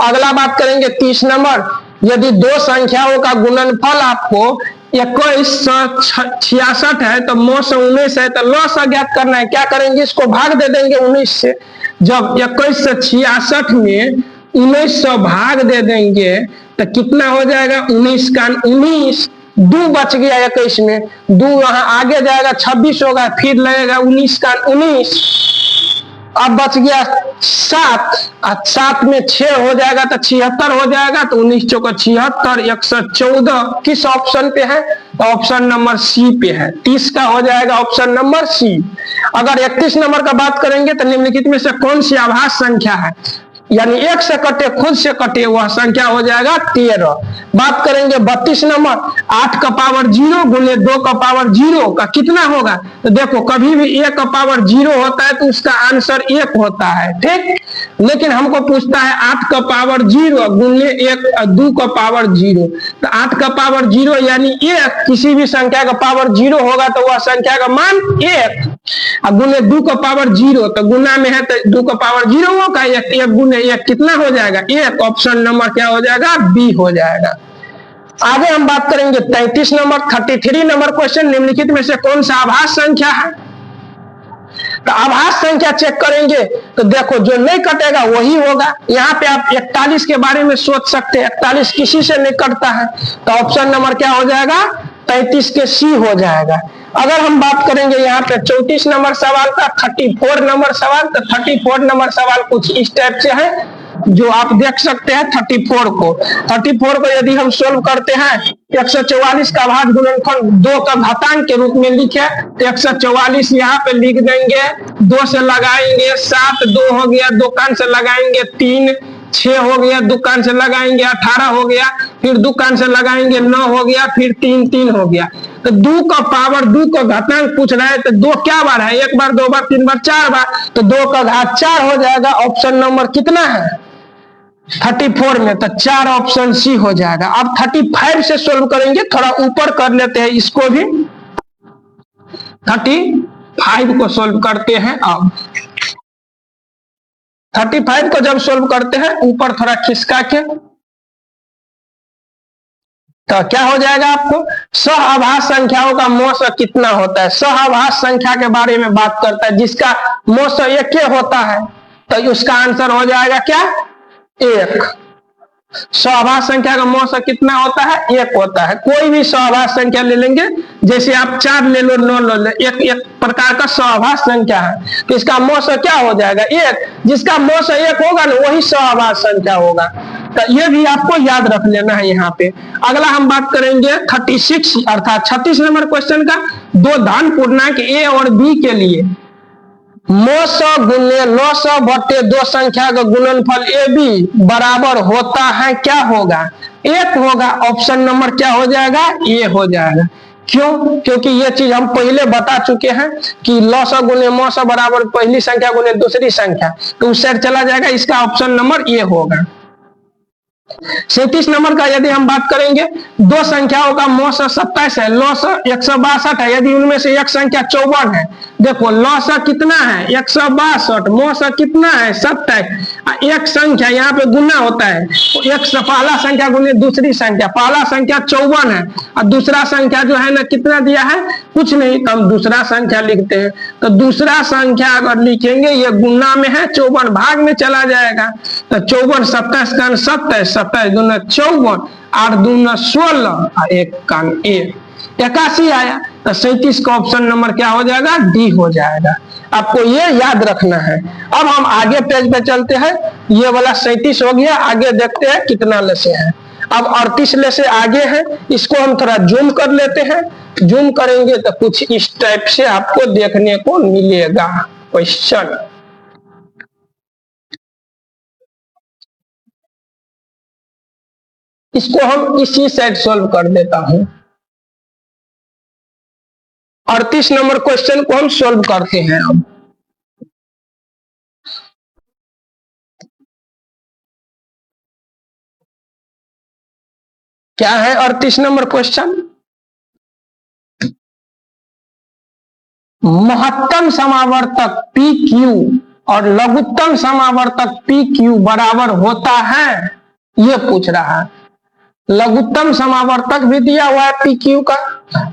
अगला बात करेंगे 30 नंबर, यदि दो संख्याओं का गुणनफल आपको 2166 है तो मो से 19 है, तो लॉस ज्ञात करना है। क्या करेंगे? इसको भाग दे देंगे 19 से। जब 21 से 66 में 19 से भाग दे देंगे तो कितना हो जाएगा? 19 का 19, 2 बच गया 21 में, 2 वहां आगे जाएगा 26 होगा, फिर लगेगा 19 का 19, अब बच गया 7 और 7 में 6 हो जाएगा तो 76 हो जाएगा। तो 19 चौका 76, 114 किस ऑप्शन पे है? ऑप्शन नंबर सी पे है। 30 का हो जाएगा ऑप्शन नंबर सी। अगर 31 नंबर का बात करेंगे तो निम्नलिखित में से कौन सी आभास संख्या है, यानी एक से कटे खुद से कटे वह संख्या हो जाएगा 13। बात करेंगे 32 नंबर, 8 का पावर 0 गुने 2 का पावर 0 का कितना होगा? तो देखो कभी भी 1 का पावर 0 होता है तो उसका आंसर 1 होता है, ठीक। लेकिन हमको पूछता है 8 का पावर 0 गुने 2 का पावर 0, तो 8 का पावर 0 यानी 1, किसी भी संख्या का पावर 0 होगा तो वह संख्या का मान 1, और गुने 2 का पावर 0 तो गुना में है तो 2 का पावर 0 होगा, 1 गुने 1 कितना हो जाएगा? 1। ऑप्शन नंबर क्या हो जाएगा? बी हो जाएगा। आगे हम बात करेंगे 33 नंबर, 33 नंबर क्वेश्चन, निम्नलिखित में से कौन सा आभास संख्या है? तो आभास संख्या चेक करेंगे तो देखो जो नहीं कटेगा वही होगा। यहाँ पे आप 41 के बारे में सोच सकते हैं, 41 किसी से नहीं कटता है, तो ऑप्शन नंबर क्या हो जाएगा? 33 के सी हो जाएगा। अगर हम बात करेंगे यहाँ पे 34 नंबर सवाल का, 34 नंबर सवाल, तो 34 नंबर सवाल कुछ इस टाइप से है जो आप देख सकते हैं। 34 को यदि हम सोल्व करते हैं, 144 का भाज्य गुणनफल 2 का घातांक के रूप में लिखे तो 144 यहाँ पे लिख देंगे, 2 से लगाएंगे 7, 2 हो गया, 2 कान से लगाएंगे 3, 6 हो गया, 2 कान से लगाएंगे 18 हो गया, फिर 2 कान से लगाएंगे 9 हो गया, फिर 3 हो गया। तो 2 का पावर 2 का घातांक पूछ रहा है, तो 2 क्या बार है? 1 बार, 2 बार, 3 बार, 4 बार, तो 2 का घात 4 हो जाएगा। ऑप्शन नंबर कितना है? 34 में, तो 4 ऑप्शन सी हो जाएगा। अब 35 से सोल्व करेंगे, थोड़ा ऊपर कर लेते हैं इसको भी। 35 को सोल्व करते हैं। अब 35 को जब सोल्व करते हैं ऊपर थोड़ा खिसका के, तो क्या हो जाएगा आपको, सहआभाज्य संख्याओं का मौस कितना होता है। सहआभाज्य संख्या के बारे में बात करता है जिसका मौस एक होता है, तो उसका आंसर हो जाएगा क्या, 1। सहआभाज्य संख्या का मौस कितना होता है, 1 होता है। कोई भी सहआभाज्य संख्या ले लेंगे, जैसे आप 4 ले लो, 9 ले लो, एक प्रकार का सहआभाज्य संख्या है, तो इसका मौस क्या हो जाएगा, 1। जिसका मौस 1 होगा ना वही सहआभाज्य संख्या होगा। तो ये भी आपको याद रख लेना है यहाँ पे। अगला हम बात करेंगे 36 अर्थात 36 नंबर क्वेश्चन का। दो धन पूर्णांक a और b के लिए मौस गुने 900 बटे 2 संख्या का गुणनफल ab बराबर होता है, क्या होगा, 1 होगा। ऑप्शन नंबर क्या हो जाएगा, ए हो जाएगा। क्यों, क्योंकि ये चीज हम पहले बता चुके हैं कि 900 गुने मौस बराबर पहली संख्या गुने दूसरी संख्या, तो उस साइड चला जाएगा। इसका ऑप्शन नंबर ए होगा। 37 नंबर का यदि हम बात करेंगे, दो संख्याओं का मौस 27 है, 900 162 है, यदि उनमें से एक संख्या 54 है। देखो 900 कितना है, 162, मौस कितना है, 27। एक संख्या यहाँ पे गुना होता है, एक पहला संख्या गुने दूसरी संख्या, पहला संख्या 54 है और दूसरा संख्या जो है ना कितना दिया है, कुछ नहीं, तो हम दूसरा संख्या लिखते हैं। तो दूसरा संख्या अगर लिखेंगे ये गुना में है, 54 भाग में चला जाएगा, तो 54 27 का 27, 27 दूना 54, 8 दूना 16 और 1 का 1, 81 आया। तो 37 का ऑप्शन नंबर क्या हो जाएगा, डी हो जाएगा। आपको ये याद रखना है। अब हम आगे पेज पे चलते हैं। ये वाला 37 हो गया, आगे देखते हैं कितना लेसे है। अब 38 लेसे आगे है, इसको हम थोड़ा जूम कर लेते हैं। जूम करेंगे तो कुछ इस टाइप से आपको देखने को मिलेगा क्वेश्चन। इसको हम इसी साइड सॉल्व कर देता हूं। 38 नंबर क्वेश्चन को हम सॉल्व करते हैं। अब क्या है 38 नंबर क्वेश्चन, महत्तम समावर्तक पी क्यू और लघुत्तम समावर्तक पी क्यू बराबर होता है, ये पूछ रहा है। लघुत्तम समावर्तक भी दिया हुआ है पी क्यू का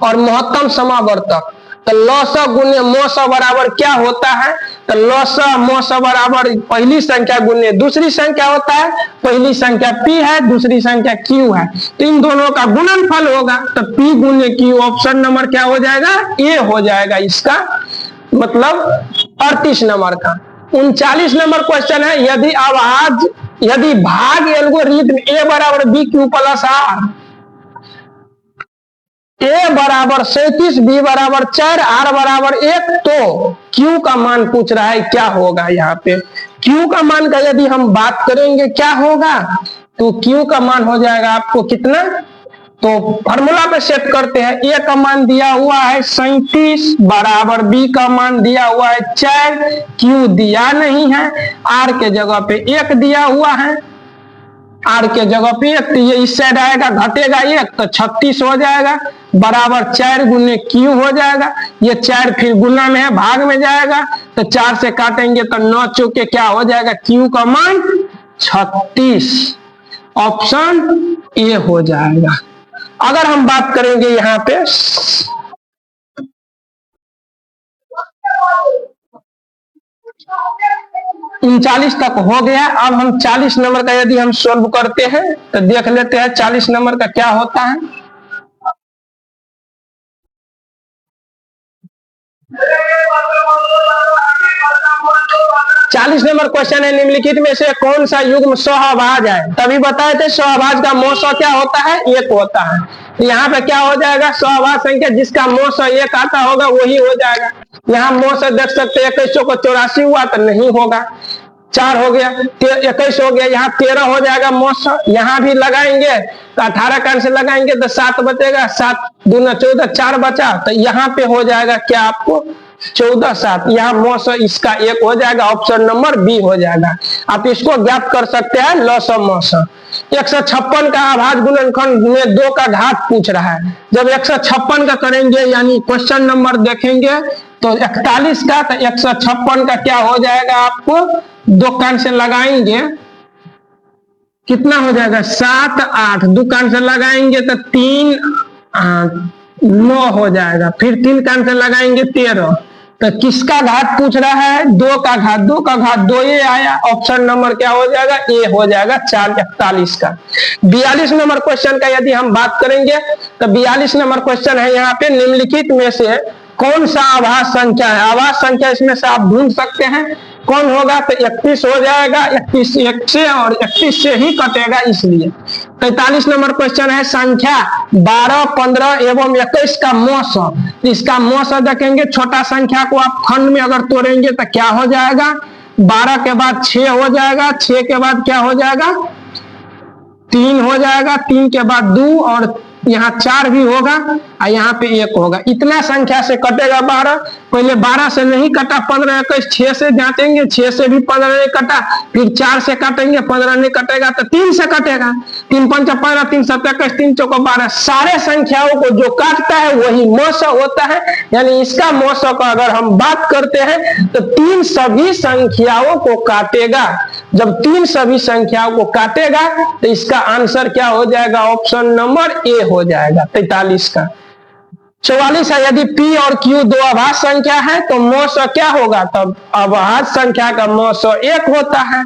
और महत्तम समावर्तक। तो 900 गुने मौस बराबर क्या होता है, तो 900 मौस बराबर पहली संख्या गुने दूसरी संख्या होता है। पहली संख्या p है, दूसरी संख्या q है, तो इन दोनों का गुणनफल होगा। तो p गुने q, ऑप्शन नंबर क्या हो जाएगा, ए हो जाएगा। इसका मतलब 38 नंबर का। 39 नंबर क्वेश्चन है, यदि भाग एल्गोरिथम a बराबर B Q plus R, a बराबर 37, b बराबर 4, r बराबर 1, तो q का मान पूछ रहा है, क्या होगा। यहाँ पे q का मान का यदि हम बात करेंगे क्या होगा, तो q का मान हो जाएगा आपको कितना, तो फॉर्मूला पे सेट करते हैं। a का मान दिया हुआ है 37 बराबर b का मान दिया हुआ है 4, q दिया नहीं है, r के जगह पे 1 दिया हुआ है, r के जगह पे 1, तो ये इस साइड आएगा, घटेगा 1 तो 36 हो जाएगा, बराबर 4 गुने q हो जाएगा। ये 4 फिर गुना में है, भाग में जाएगा, तो 4 से काटेंगे तो 9 चौके क्या हो जाएगा, q का मान 36, ऑप्शन ए हो जाएगा। अगर हम बात करेंगे यहाँ पे 39 तक हो गया। अब हम 40 नंबर का यदि हम सॉल्व करते हैं तो देख लेते हैं 40 नंबर का क्या होता है। चालीस नंबर क्वेश्चन है, निम्नलिखित में से कौन सा युग्म सहभाज है। तभी बताए थे सहभाज का मौस क्या होता है, 1 होता है। यहाँ पे क्या हो जाएगा, सहभाज संख्या जिसका मौस 1 आता होगा वही हो जाएगा। यहाँ मौस देख सकते हैं 21 को 84 हुआ तो नहीं होगा, 4 हो गया, 21 हो गया, यहाँ 13 हो जाएगा मौस। यहाँ भी लगाएंगे तो 18 का से लगाएंगे तो 7 बचेगा, 7 दूना 14, 4 बचा, तो यहाँ पे हो जाएगा क्या आपको 14 7, यहाँ मौस इसका 1 हो जाएगा, ऑप्शन नंबर बी हो जाएगा। आप इसको ज्ञात कर सकते हैं लौसम मौस। 156 का अभाज्य गुणनखंड में 2 का घात पूछ रहा है। जब 156 का करेंगे यानी क्वेश्चन नंबर देखेंगे तो 41 का, तो 156 का क्या हो जाएगा, आपको 2 कान से लगाएंगे कितना हो जाएगा 7 8, दो कान से लगाएंगे तो 3 9 हो जाएगा, फिर 3 कान से लगाएंगे 13। तो किसका घात पूछ रहा है? 2 का घात, 2 का घात 2 ये आया, ऑप्शन नंबर क्या हो जाएगा? ए हो जाएगा 441 का। 42 नंबर क्वेश्चन का यदि हम बात करेंगे तो 42 नंबर क्वेश्चन है यहाँ पे, निम्नलिखित में से कौन सा आभाज्य संख्या है? आभाज्य संख्या इसमें से आप ढूंढ सकते हैं कौन होगा, तो 31 हो जाएगा, 31 1 से और 31 से ही कटेगा इसलिए। 43 नंबर क्वेश्चन है, संख्या 12 15 एवं 21 का मौसा। इसका मौसा देखेंगे, छोटा संख्या को आप खंड में अगर तोड़ेंगे तो क्या हो जाएगा? 12 के बाद 6 हो जाएगा, 6 के बाद क्या हो जाएगा? 3 हो जाएगा, 3 के बाद 2 और यहाँ 4 भी होगा और यहाँ पे 1 होगा। इतना संख्या से कटेगा 12। पहले 12 से नहीं कटा, 15 21, 6 से जांचेंगे, 6 से भी 15 नहीं कटा, फिर 4 से काटेंगे, 15 नहीं कटेगा तो 3 से कटेगा। 3 5 15, 3 7 21, 3 4 12। सारे संख्याओं को जो काटता है वही मौसा होता है, यानी इसका मौसा का अगर हम बात करते हैं तो 3 सभी संख्याओं को काटेगा। जब 3 सभी संख्याओं को काटेगा तो इसका आंसर क्या हो जाएगा? ऑप्शन नंबर ए हो जाएगा 43 का। 44 है, यदि P और Q दो अभाज्य संख्या है तो मौसा क्या होगा? तब अभाज्य संख्या का मौसा 1 होता है।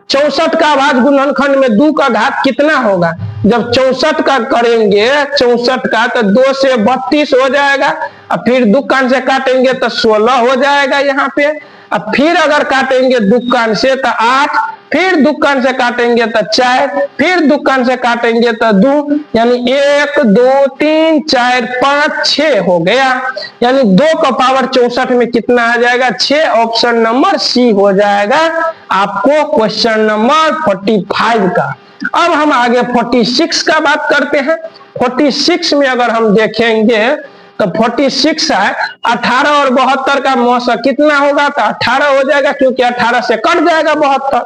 64 का अभाज्य गुणनखंड में 2 का घात कितना होगा? जब 64 का करेंगे, 64 का तो 2 से 32 हो जाएगा, और फिर 2 कान से काटेंगे तो 16 हो जाएगा यहाँ पे, अब फिर अगर काटेंगे 2 कान से तो 8, फिर 2 कान से काटेंगे तो 4, फिर 2 कान से काटेंगे तो 2, यानी 1 2 3 4 5 6 हो गया, यानी 2 का पावर 64 में कितना आ जाएगा? 6। ऑप्शन नंबर सी हो जाएगा आपको क्वेश्चन नंबर 45 का। अब हम आगे 46 का बात करते हैं। 46 में अगर हम देखेंगे तो 46 है, 18 और 72 का मौसा कितना होगा? तो 18 हो जाएगा, क्योंकि 18 से कट जाएगा 72।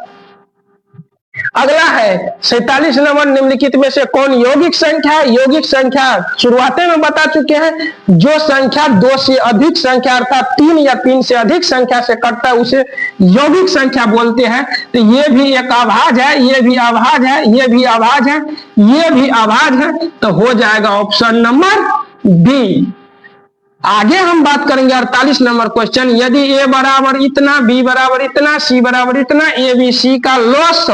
अगला है 47 नंबर, निम्नलिखित में से कौन यौगिक संख्या है? यौगिक संख्या शुरुआत में बता चुके हैं, जो संख्या 2 से अधिक संख्या अर्थात 3 या 3 से अधिक संख्या से कटता है उसे यौगिक संख्या बोलते हैं। तो ये भी एक अभाज्य है, ये भी अभाज्य है, ये भी अभाज्य है, ये भी अभाज्य है, तो हो जाएगा ऑप्शन नंबर बी। आगे हम बात करेंगे 48 नंबर क्वेश्चन, यदि a बराबर इतना, b बराबर इतना, c बराबर इतना, ABC का लॉस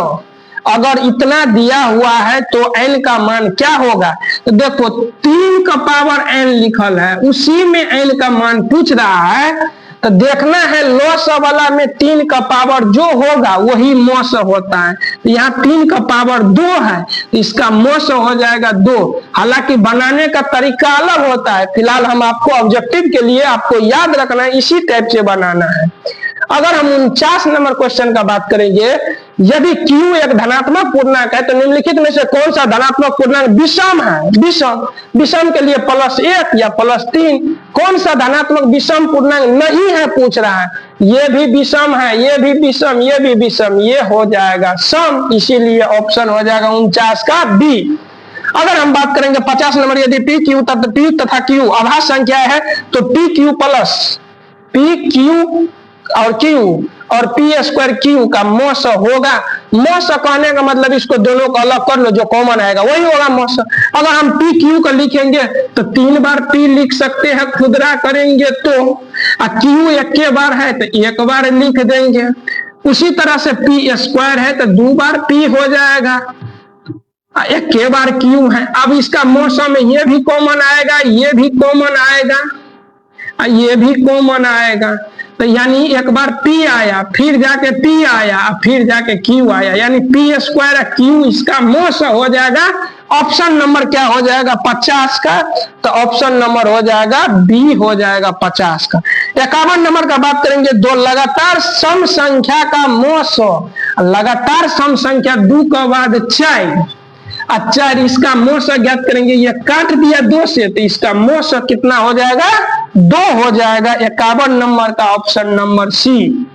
अगर इतना दिया हुआ है तो n का मान क्या होगा? तो देखो 3 का पावर n लिखल है, उसी में n का मान पूछ रहा है, तो देखना है लॉस वाला में 3 का पावर जो होगा वही मौस होता है। तो यहाँ 3 का पावर 2 है, तो इसका मौस हो जाएगा 2। हालांकि बनाने का तरीका अलग होता है, फिलहाल हम आपको ऑब्जेक्टिव के लिए आपको याद रखना है, इसी टाइप से बनाना है। अगर हम 49 नंबर क्वेश्चन का बात करेंगे, यदि Q एक धनात्मक पूर्णांक है तो निम्नलिखित में से कौन सा धनात्मक पूर्णांक विषम है? विषम के लिए +1 या +3, कौन सा धनात्मक विषम पूर्णांक नहीं है पूछ रहा है। ये भी विषम है, ये भी विषम, ये भी विषम, ये हो जाएगा सम, इसीलिए ऑप्शन हो जाएगा 49 का बी। अगर हम बात करेंगे 50 नंबर, यदि P तथा Q अभाज्य संख्या है तो PQ प्लस PQ और Q और P² Q का मौस होगा। मौस कहने का मतलब इसको दोनों को अलग कर लो, जो कॉमन आएगा वही होगा मौस। अगर हम PQ का लिखेंगे तो 3 बार P लिख सकते हैं, खुदरा करेंगे तो, Q एक बार है तो 1 बार लिख देंगे। उसी तरह से P² है तो 2 बार P हो जाएगा, 1 बार Q है। अब इसका मौसम में ये भी कॉमन आएगा, ये भी कॉमन आएगा, ये भी कॉमन आएगा, तो यानी 1 बार P आया, फिर जाके P आया, फिर जाके Q आया, यानी P² Q इसका मौस हो जाएगा। ऑप्शन नंबर क्या हो जाएगा? 50 का, तो ऑप्शन नंबर हो जाएगा बी हो जाएगा 50 का। 51 नंबर का बात करेंगे, 2 लगातार सम संख्या का मौस, लगातार सम संख्या 2 के बाद 4, अच्छा इसका मौस ज्ञात करेंगे, ये काट दिया 2 से तो इसका मौस कितना हो जाएगा? 2 हो जाएगा। 51 नंबर का ऑप्शन नंबर सी।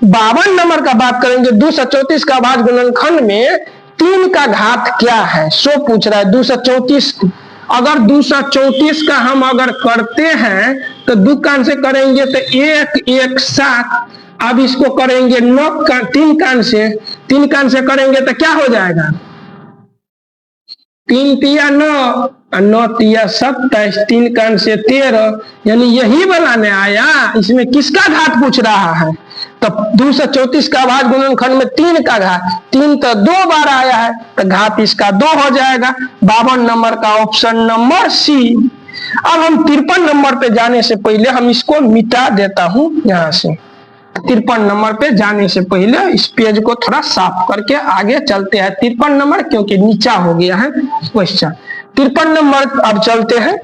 52 नंबर का बात करेंगे, 234 का अभाज्य गुणनखंड में 3 का घात क्या है? सो पूछ रहा है 234। अगर 234 का हम अगर करते हैं तो 2 कान से करेंगे तो 1 1 7, अब इसको करेंगे 9 3 कान से, 3 कान से करेंगे तो क्या हो जाएगा? 3 तिया 9, 9 तिया 27, 3 कान से 13, यानी यही वाला ने आया। इसमें किसका घात पूछ रहा है? तो 234 का भाग गुणनखंड में 3 का घात, 3 तो 2 बार आया है, तो घात इसका 2 हो जाएगा। 52 नंबर का ऑप्शन नंबर सी। अब हम 53 नंबर पे जाने से पहले हम इसको मिटा देता हूं यहां से। 53 नंबर पे जाने से पहले इस पेज को थोड़ा साफ करके आगे चलते हैं। 53 नंबर क्योंकि नीचा हो गया है क्वेश्चन। 53 नंबर अब चलते हैं।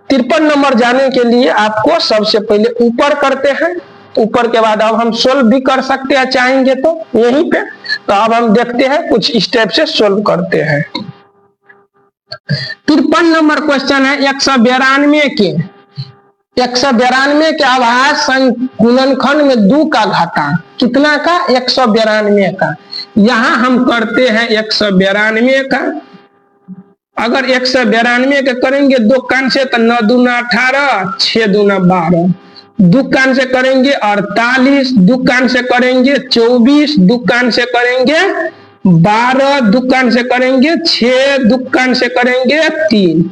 53 नंबर जाने के लिए आपको सबसे पहले ऊपर करते हैं, ऊपर के बाद अब हम सोल्व भी कर सकते हैं चाहेंगे तो यहीं पे। तो अब हम देखते हैं कुछ स्टेप से सोल्व करते हैं। 53 नंबर क्वेश्चन है 192 के 192 के आभाज्य गुणनखंड में 2 का घातांक कितना का? 192 का। यहां हम करते हैं 192 का। अगर 192 के करेंगे 2 कान से तो 9 दूना 18, 6 दूना 12, 2 कान से करेंगे 48, 2 कान से करेंगे 24, 2 कान से करेंगे 12, 2 कान से करेंगे 6, 2 कान से करेंगे 3।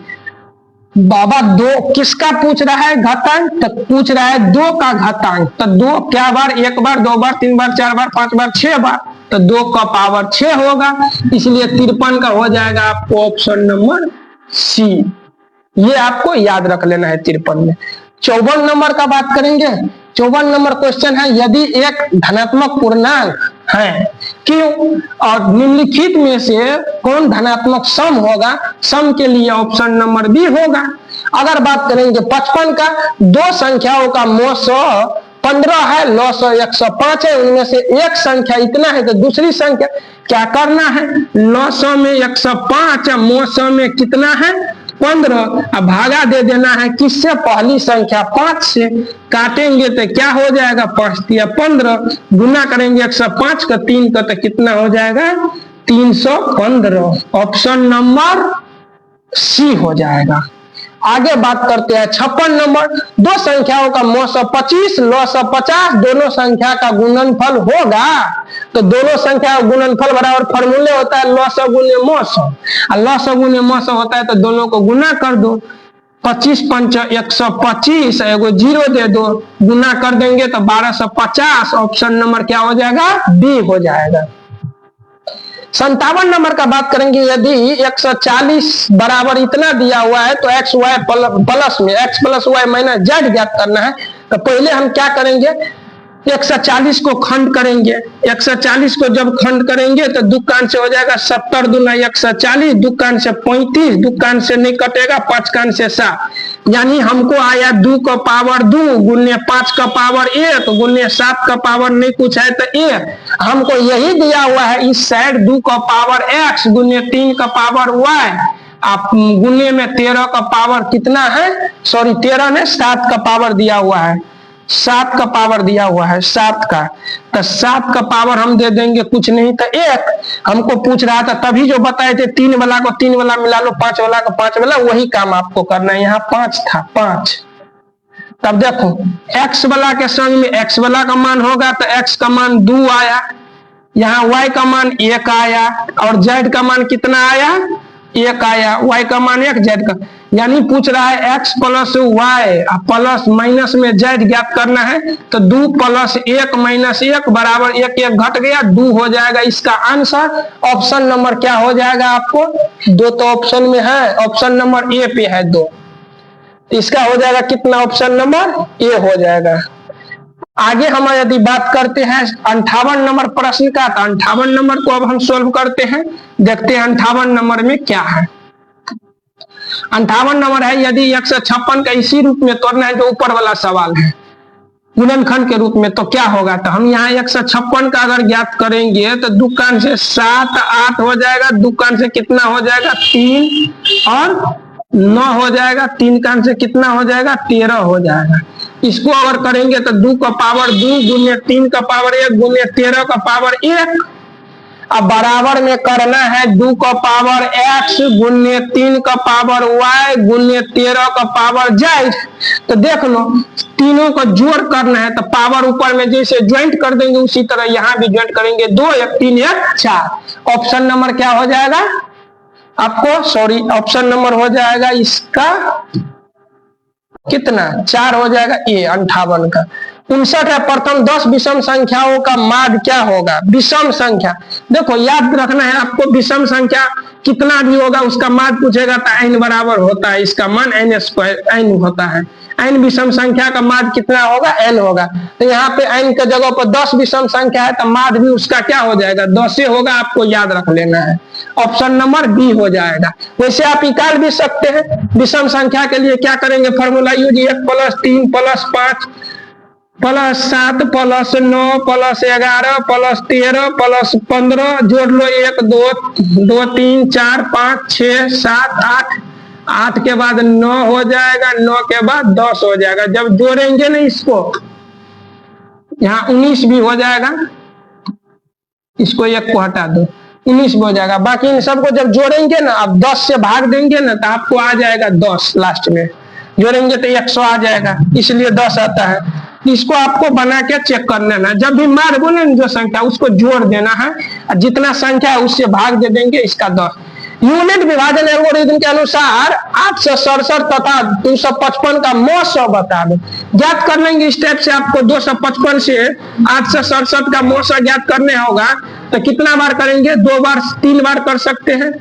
बाबा 2 किसका पूछ रहा है घातांक? तो पूछ रहा है 2 का घातांक। तो 2 क्या बार? 1 बार, 2 बार, 3 बार, 4 बार, 5 बार, 6 बार, तो 2 का पावर 6 होगा। इसलिए 53 का हो जाएगा आपको ऑप्शन नंबर सी। ये आपको याद रख लेना है 53 में। 54 नंबर का बात करेंगे। 54 नंबर क्वेश्चन है यदि एक धनात्मक पूर्णांक है, क्यों और निम्नलिखित में से कौन धनात्मक सम होगा? सम के लिए ऑप्शन नंबर बी होगा। अगर बात करेंगे 55 का, 2 संख्याओं का मौसो 15 है, लौसो 105 है, उनमें से एक संख्या इतना है तो दूसरी संख्या क्या करना है? लौसो में 105, मौसो में कितना है? 15। अब भागा दे देना है किससे? पहली संख्या 5 से। काटेंगे तो क्या हो जाएगा? 5 या 15, गुना करेंगे 105 का 3 का तो कितना हो जाएगा? 315। ऑप्शन नंबर सी हो जाएगा। आगे बात करते हैं 56 नंबर। 2 संख्याओं का मौसो 25, लौसो 50, दोनों संख्या का गुणनफल होगा। तो दोनों संख्या का गुणनफल बराबर फॉर्मूले होता है लौसो गुने मौसो, और लौसो गुने मौसो होता है तो दोनों को गुना कर दो। 25 पंच 125, एगो 0 दे दो, गुना कर देंगे तो 1250। ऑप्शन नंबर क्या हो जाएगा? बी हो जाएगा। 57 नंबर का बात करेंगे। यदि 140 बराबर इतना दिया हुआ है तो एक्स वाई प्लस में x plus y minus z ज्ञात करना है। तो पहले हम क्या करेंगे? 140 को खंड करेंगे। 140 को जब खंड करेंगे तो 2 कान से हो जाएगा 70 दूना 140, 2 कान से 35, 2 कान से नहीं कटेगा, 5 कान से 7, यानी हमको आया 2 का पावर 2 गुने 5 का पावर 1 गुने 7 का पावर नहीं कुछ है तो 1। हमको यही दिया हुआ है इस साइड 2 का पावर x गुने 3 का पावर y, आप गुने में 13 का पावर कितना है? सॉरी 13 ने 7 का पावर दिया हुआ है, 7 का पावर दिया हुआ है 7 का। तो 7 का पावर हम दे देंगे कुछ नहीं तो 1। हमको पूछ रहा था तभी जो बताए थे 3 वाला को 3 वाला मिला लो, 5 वाला को 5 वाला, वही काम आपको करना है। यहाँ 5 था 5। तब देखो x वाला के संग में x वाला का मान होगा तो x का मान 2 आया, यहाँ y का मान 1 आया और z का मान कितना आया? 1 आया। y का मान 1, z का, यानी पूछ रहा है x plus y plus minus में z ज्ञात करना है। तो 2 प्लस 1 माइनस 1 बराबर 1, 1 घट गया 2 हो जाएगा इसका आंसर। ऑप्शन नंबर क्या हो जाएगा आपको? 2 तो ऑप्शन में है, ऑप्शन नंबर ए पे है 2, इसका हो जाएगा कितना? ऑप्शन नंबर ए हो जाएगा। आगे हम यदि बात करते हैं 58 नंबर प्रश्न का, तो 58 नंबर को अब हम सोल्व करते हैं। देखते हैं 58 नंबर में क्या है। 58 नंबर है यदि 156 का इसी रूप में तोड़ना है जो ऊपर वाला सवाल है गुणनखंड के रूप में, तो क्या होगा? तो हम यहाँ 156 का अगर ज्ञात करेंगे तो 2 कान से 7 8 हो जाएगा, 2 कान से कितना हो जाएगा? 3 और 9 हो जाएगा, 3 कान से कितना हो जाएगा? 13 हो जाएगा। इसको अगर करेंगे तो 2 का पावर 2 गुने 3 का पावर 1 गुने 13 का पावर 1। अब बराबर में करना है 2 का पावर x गुने 3 का पावर y गुने 13 का पावर z। तो देख लो तीनों को जोड़ करना है तो पावर ऊपर में जैसे ज्वाइंट कर देंगे उसी तरह यहाँ भी ज्वाइंट करेंगे। 2 1 3 1 4। ऑप्शन नंबर क्या हो जाएगा? आपको सॉरी ऑप्शन नंबर हो जाएगा इसका कितना 4 हो जाएगा, ये 58 का। 59 है प्रथम 10 विषम संख्याओं का माध्य क्या होगा। विषम संख्या देखो याद रखना है आपको, विषम संख्या कितना भी होगा उसका माध्य पूछेगा तो n बराबर होता है, इसका मान n स्क्वायर n होता है। n विषम संख्या का माध्य कितना होगा, n होगा। तो यहाँ पे n के जगह पर 10 विषम संख्या है तो माध्य भी उसका क्या हो जाएगा, 10 होगा। आपको याद रख लेना है, ऑप्शन नंबर बी हो जाएगा। वैसे आप निकाल भी सकते हैं। विषम संख्या के लिए क्या करेंगे, फॉर्मूला यूज 1 + 3 + 5 + 7 + 9 + 11 + 13 + 15 जोड़ लो 1 2 2 3 4 5 6 7 8 8 के बाद 9 हो जाएगा, 9 के बाद 10 हो जाएगा। जब जोड़ेंगे ना इसको, यहाँ 19 भी हो जाएगा, इसको 1 को हटा दो, 19 हो जाएगा। बाकी इन सबको जब जोड़ेंगे ना, आप 10 से भाग देंगे ना तो आपको आ जाएगा 10, लास्ट में जोड़ेंगे तो 100 आ जाएगा, इसलिए 10 आता है। इसको आपको बना के चेक कर लेना, जब भी मार बोले जो संख्या उसको जोड़ देना है, जितना संख्या है उससे भाग दे देंगे इसका 10। यूनिट विभाजन एल्गोरिथम के अनुसार 867 तथा 255 का मौसा बता दो। ज्ञात कर लेंगे इस टाइप से, आपको 255 से 867 का मौसा ज्ञात करने होगा तो कितना बार करेंगे, 2 बार 3 बार कर सकते हैं।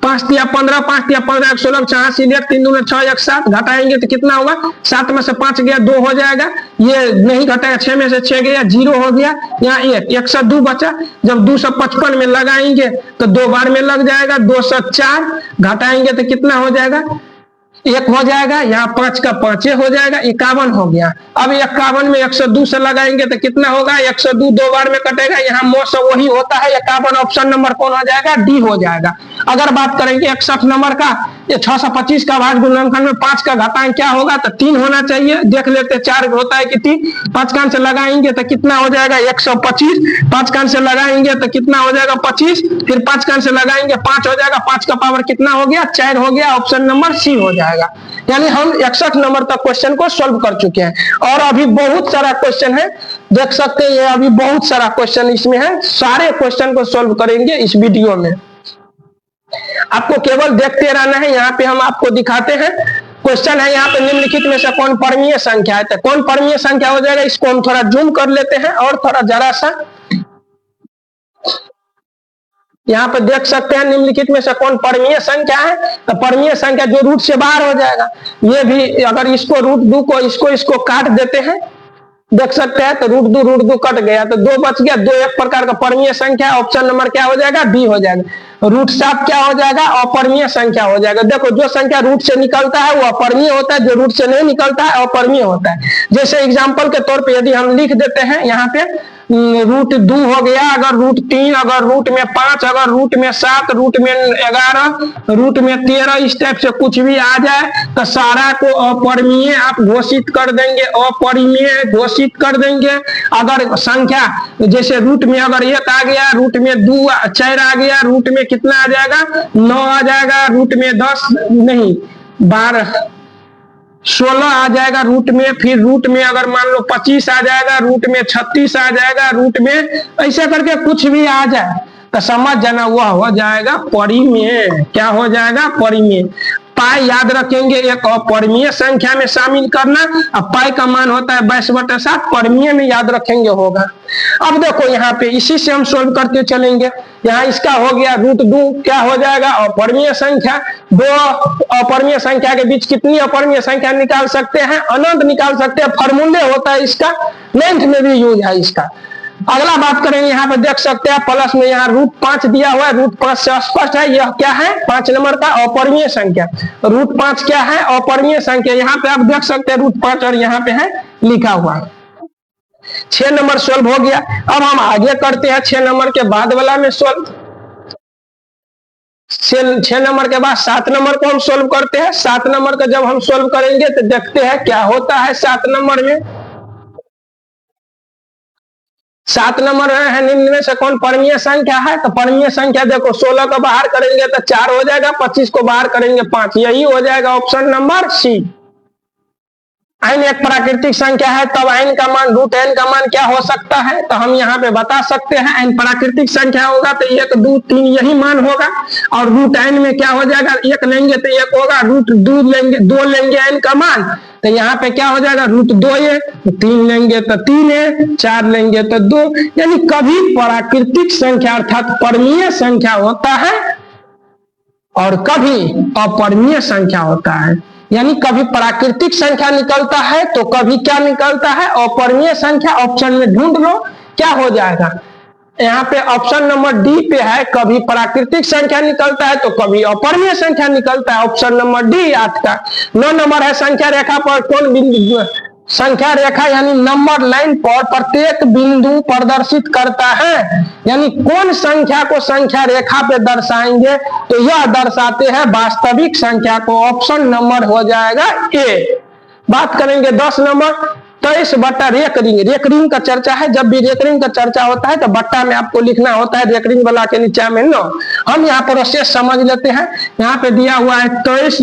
5 × 15 5 × 15 16 86 3 दूनी 6 1 7 घटाएंगे तो कितना होगा, 7 में से 5 गया 2 हो जाएगा, ये नहीं घटाएगा, 6 में से 6 गया 0 हो गया, यहाँ 102 बचा। जब 255 में लगाएंगे तो 2 बार में लग जाएगा, 204 घटाएंगे तो कितना हो जाएगा, 1 हो जाएगा, यहाँ 5 का 5 हो जाएगा, 51 हो गया। अब 51 में 102 से लगाएंगे तो कितना होगा, 102 2 बार में कटेगा, यहाँ मौसा वही होता है 51। ऑप्शन नंबर कौन हो जाएगा, डी हो जाएगा। अगर बात करेंगे 61 नंबर का, ये 625 का भाग गुणनखंड में 5 का घातांक क्या होगा, तो 3 होना चाहिए। देख लेते 4 होता है कि 3, 5 का अंश लगाएंगे तो कितना हो जाएगा 125, 5 का अंश लगाएंगे तो कितना हो जाएगा 25, फिर 5 का अंश लगाएंगे 5 हो जाएगा, 5 का पावर कितना हो गया 4 हो गया। ऑप्शन नंबर सी हो जाएगा। यानी हम 61 नंबर तक क्वेश्चन को सॉल्व कर चुके हैं और अभी बहुत सारा क्वेश्चन है, देख सकते हैं, अभी बहुत सारा क्वेश्चन इसमें है। सारे क्वेश्चन को सॉल्व करेंगे इस वीडियो में, आपको केवल देखते रहना है। यहाँ पे हम आपको दिखाते हैं क्वेश्चन है, यहाँ पे निम्नलिखित में से कौन परमीय संख्या है, तो कौन परमीय संख्या हो जाएगा, इसको हम थोड़ा जूम कर लेते हैं और थोड़ा जरा सा यहाँ पे देख सकते हैं निम्नलिखित में से कौन परमीय संख्या है। तो परमीय संख्या जो रूट से बाहर हो जाएगा, ये भी अगर इसको √2 को इसको काट देते हैं, देख सकते हैं, तो √2 कट गया तो 2 बच गया। 2 एक प्रकार का परमीय संख्या, ऑप्शन नंबर क्या हो जाएगा, बी हो जाएगा। √7 क्या हो जाएगा, अपरमीय संख्या हो जाएगा। देखो जो संख्या रूट से निकलता है वो अपरमीय होता है, जो रूट से नहीं निकलता है अपरमीय होता है। जैसे एग्जांपल के तौर पे यदि हम लिख देते हैं यहाँ पे √2 हो गया, अगर √3, अगर रूट में 5, अगर रूट में 7, रूट में 11, रूट में 13, इस टाइप से कुछ भी आ जाए तो सारा को अपरमीय आप घोषित कर देंगे, अपरिमेय घोषित कर देंगे। अगर संख्या जैसे रूट में अगर 1 आ गया, रूट में 2 4 आ गया, रूट में कितना आ जाएगा 9 आ जाएगा, रूट में 10 नहीं 12 16 आ जाएगा रूट में, फिर रूट में अगर मान लो 25 आ जाएगा, रूट में 36 आ जाएगा, रूट में ऐसे करके कुछ भी आ जाए तो समझ जाना वह हो जाएगा परिमेय। क्या हो जाएगा, परिमेय। पाई याद रखेंगे एक अपरिमेय संख्या में शामिल करना, अब पाई का मान होता है 22/7, परिमेय में याद रखेंगे होगा। अब देखो यहाँ पे इसी से हम सोल्व करते चलेंगे। यहाँ इसका हो गया √2 क्या हो जाएगा, अपरिमेय संख्या। 2 अपरिमेय संख्या के बीच कितनी अपरिमेय संख्या निकाल सकते हैं, अनंत निकाल सकते हैं, फॉर्मूले होता है इसका, 9th में भी यूज है इसका। अगला बात करेंगे, यहाँ पे देख सकते हैं प्लस में यहाँ √5 दिया हुआ है, √5 से स्पष्ट है यह क्या है, 5 नंबर का अपरिमेय संख्या। √5 क्या है, अपरिमेय संख्या। यहाँ पे आप देख सकते हैं √5 और यहाँ पे है लिखा हुआ। 6 नंबर सोल्व हो गया। अब हम आगे करते हैं 6 नंबर के बाद वाला में सोल्व। 6 नंबर के बाद 7 नंबर को हम सोल्व करते हैं। 7 नंबर का जब हम सोल्व करेंगे तो देखते हैं क्या होता है 7 नंबर में। 7 नंबर है निम्न में से कौन परमीय संख्या है, तो परमीय संख्या देखो 16 को बाहर करेंगे तो 4 हो जाएगा, 25 को बाहर करेंगे 5, यही हो जाएगा ऑप्शन नंबर सी। n एक प्राकृतिक संख्या है, तब n का मान √n का मान क्या हो सकता है, तो हम यहाँ पे बता सकते हैं n प्राकृतिक संख्या होगा तो 1 2 3 यही मान होगा, और √n में क्या हो जाएगा, 1 लेंगे तो 1 होगा, √2 लेंगे 2 लेंगे n का मान, तो यहाँ पे क्या हो जाएगा √2 है, 3 लेंगे तो 3 है, 4 लेंगे तो 2। यानी कभी प्राकृतिक संख्या अर्थात परमीय संख्या होता है और कभी अपरमीय संख्या होता है। यानी कभी प्राकृतिक संख्या निकलता है तो कभी क्या निकलता है, अपरमीय संख्या। ऑप्शन में ढूंढ लो क्या हो जाएगा, यहाँ पे ऑप्शन नंबर डी पे है, कभी प्राकृतिक संख्या निकलता है तो कभी अपरमीय संख्या निकलता है। ऑप्शन नंबर डी 8 का। 9 नंबर है, संख्या रेखा पर कौन बिंदु, संख्या रेखा यानी नंबर लाइन पर प्रत्येक बिंदु प्रदर्शित करता है, यानी कौन संख्या को संख्या रेखा पे दर्शाएंगे, तो यह दर्शाते हैं वास्तविक संख्या को। ऑप्शन नंबर हो जाएगा ए। बात करेंगे 10 नंबर, 23 बट्टा रेकरिंग। रेकरिंग का चर्चा है, जब भी रेकरिंग का चर्चा होता है तो बट्टा में आपको लिखना होता है, रेकरिंग वाला के नीचे में 9। हम यहाँ प्रोसेस समझ लेते हैं। यहाँ पे दिया हुआ है 23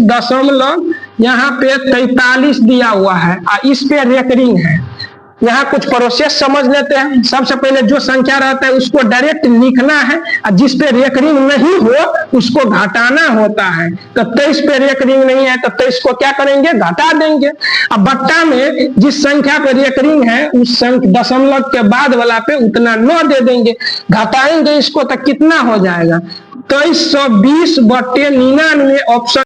यहाँ पे 43 दिया हुआ है, इस पे रेकरिंग है। यहाँ कुछ प्रोसेस समझ लेते हैं। सबसे पहले जो संख्या रहता है उसको डायरेक्ट लिखना है, और जिस पे रेकरिंग नहीं हो उसको घटाना होता है। तो 23 पे रेकरिंग नहीं है तो 23 को क्या करेंगे, घटा देंगे। अब बट्टा में जिस संख्या पे रेकरिंग है उस दशमलव के बाद वाला पे उतना 9 दे देंगे, घटाएंगे इसको तो कितना हो जाएगा 2320/99। ऑप्शन